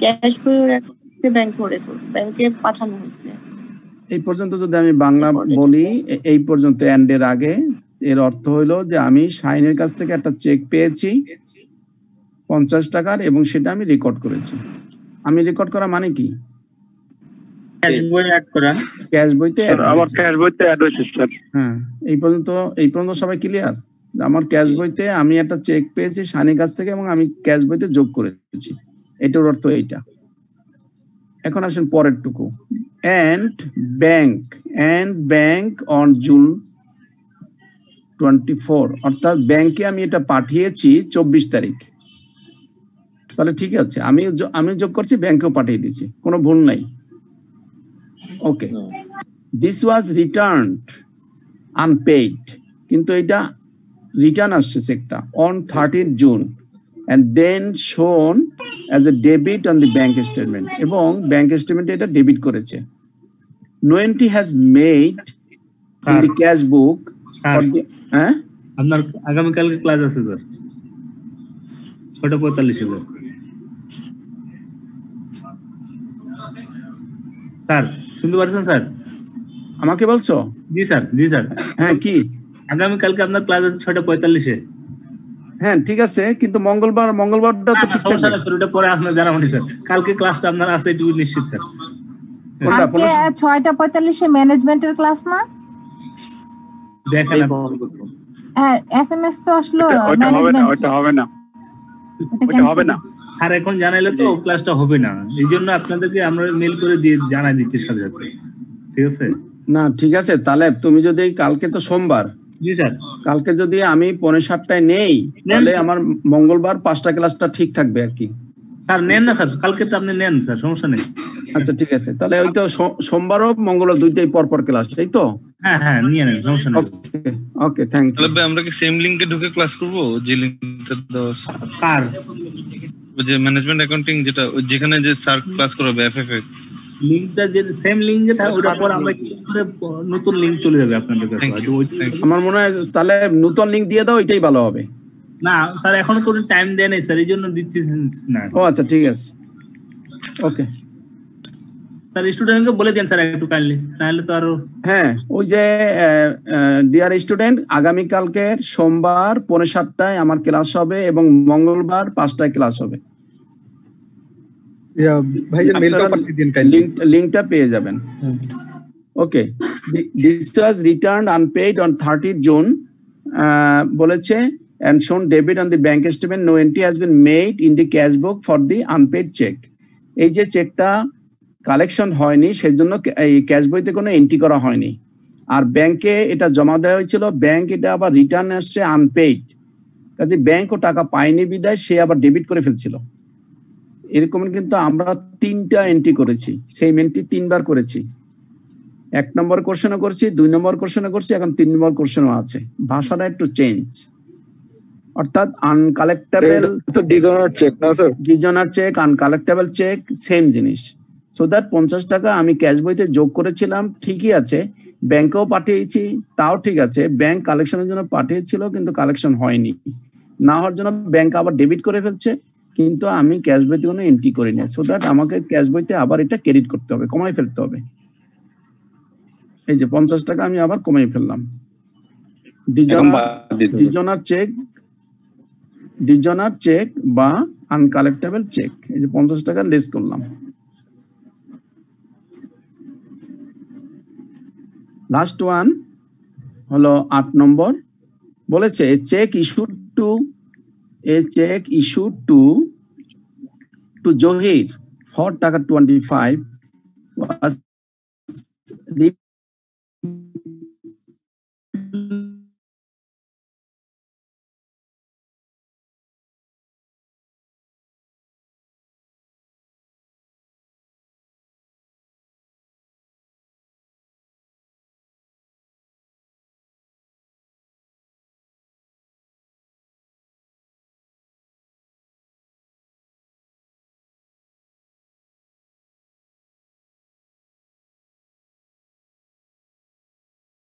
ক্যাশ বইয়ের একটা ব্যাংকে পাঠানো হয়েছে। এই পর্যন্ত যদি আমি বাংলা বলি, এই পর্যন্ত এন্ডের আগে, এর অর্থ হলো যে আমি শাহিনের কাছ থেকে একটা চেক পেয়েছি 50 টাকার এবং সেটা আমি রেকর্ড করেছি। আমি রেকর্ড করা মানে কি? ক্যাশ বই অ্যাড করা, ক্যাশ বইতে আমার ক্যাশ বইতে অ্যাড হয়েছে স্যার। হ্যাঁ, এই পর্যন্ত সবাই ক্লিয়ার? আমার ক্যাশ বইতে আমি একটা চেক পেয়েছি শাহিনের কাছ থেকে এবং আমি ক্যাশ বইতে যোগ করেছি, এটার অর্থ এইটা। এখন আসেন পরের টুকু। and bank on June 24, অর্থাৎ ব্যাংকে আমি এটা পাঠিয়েছি 24 তারিখ। তাহলে ঠিক আছে, আমি যোগ করছি, ব্যাংকেও পাঠিয়ে দিয়েছি, কোনো ভুল নাই। Okay, this was returned unpaid, কিন্তু এটা রিটার্ন আসছে চেকটা on 13 June and then shown as a debit on the bank statement, এবং ব্যাংক স্টেটমেন্টে এটা ডেবিট করেছে। No entry has made in the cash book for the আপনার আগামী কালকে ক্লাস আছে স্যার 6:45 স্যার। শুনতে পারছেন স্যার? আমাকে বলছো? জি স্যার, জি স্যার। হ্যাঁ কি? আগামী কালকে আপনার ক্লাস আছে 6:45-এ। হ্যাঁ ঠিক আছে, কিন্তু মঙ্গলবারটা তো ঠিক সমস্যা থাকবে। নেই স্যার, ওটা পরে আপনার জানাবো স্যার। কালকে ক্লাসটা আপনার আছে এটুকু নিশ্চিত স্যার। কালকে 6:45 ম্যানেজমেন্টের ক্লাস না? দেখেন এসএমএস তো আসলো ওটা হবে না, ম্যানেজমেন্ট। ওটা হবে না, ওটা হবে না স্যার। এখন জানাইলে তো ক্লাসটা হবে না, এই জন্য আপনাদেরকে আমরা মেল করে দিয়ে জানাই দিচ্ছি সাথে সাথে। ঠিক আছে না ঠিক আছে, তাহলে তুমি যদি কালকে তো সোমবার, জি স্যার, কালকে যদি আমি 6:45 নেই তাহলে আমার মঙ্গলবার 5টা ক্লাসটা ঠিক থাকবে আর কি। স্যার নেন না স্যার, কালকে তো আপনি নেন স্যার, সমস্যা নেই। আচ্ছা ঠিক আছে, তাহলে ওই তো সোমবারও মঙ্গলবার দুইটাই পরপর ক্লাস, তাই তো? হ্যাঁ হ্যাঁ নিয়ে নেন, সমস্যা নেই। Okay thank you. তাহলে আমরা কি সেম লিংকে ঢুকে ক্লাস করব? যে লিংকটা দেওয়া আছে কার? ওই যে ম্যানেজমেন্ট অ্যাকাউন্টিং, যেটা যেখানে যে স্যার ক্লাস করাবে এফএফএ লিংকটা যে সেম লিংক যে থাকে ওটার পর আমরা কি করে নতুন লিংক চলে যাবে আপনাদের কাছে। আমার মনে হয় তাহলে নতুন লিংক দিয়ে দাও, এটাই ভালো হবে। না স্যার এখনো তো টাইম দেয় নাই স্যার, এই জন্য দিচ্ছি না। ও আচ্ছা ঠিক আছে, ওকে স্যার স্টুডেন্টকে বলে দেন স্যার একটু কাইন্ডলি, নাহলে তো আরো। হ্যাঁ ওই যে ডিয়ার স্টুডেন্ট, আগামীকালকে সোমবার 7:45 আমার ক্লাস হবে এবং মঙ্গলবার 5টায় ক্লাস হবে। ভাইজান মেলটা পাঠিয়ে দিন কাইন্ডলি, লিংকটা পেয়ে যাবেন। Okay, this was return unpaid on 30th June বলেছে and shown debit on the bank statement, no entry has been made in the cash book for the unpaid check. এই যে চেকটা কালেকশন হয়নি সেজন্য এই ক্যাশ বইতে কোনো এন্ট্রি করা হয়নি, আর ব্যাংকে এটা জমা দেওয়া হয়েছিল, ব্যাংক এটা আবার রিটার্ন আসছে আনপেইড, কাজে ব্যাংকও টাকা পায়নি বিদায় সে আবার ডেবিট করে ফেলছিল। এরকম কিন্তু আমরা 3টা এন্ট্রি করেছি, সেম এন্ট্রি 3বার করেছি। 1 নম্বর কোশ্চেনও করছি, 2 নম্বর কোশ্চেনও করছি, এখন 3 নম্বর কোশ্চেনও আছে। ভাষাটা একটু চেঞ্জ, অর্থাৎ আনকালেক্টেবল তো ডিজনার চেক না স্যার, dishonour check, uncollectable check same জিনিস। সো দ্যাট 50 টাকা আমি ক্যাশ বইতে যোগ করেছিলাম, ঠিকই আছে, ব্যাংকেও পাঠিয়েছি তাও ঠিক আছে, ব্যাংক কালেকশনের জন্য পাঠিয়েছিল কিন্তু কালেকশন হয়নি, না হওয়ার জন্য ব্যাংক আবার ডেবিট করে ফেলছে, কিন্তু আমি ক্যাশ বইতে কোনো এন্ট্রি করিনি। সো দ্যাট আমাকে ক্যাশ বইতে আবার এটা ক্রেডিট করতে হবে, কমাই ফেলতে হবে। এই যে 50 টাকা আমি আবার কমাই ফেললাম। ডিজনার চেক বা আনকালেক্টেবল চেক, এই যে 50 টাকা লেস করলাম। লাস্ট ওয়ান হলো 8 নম্বর, বলেছে check issued to Zahir for টাকা 25 was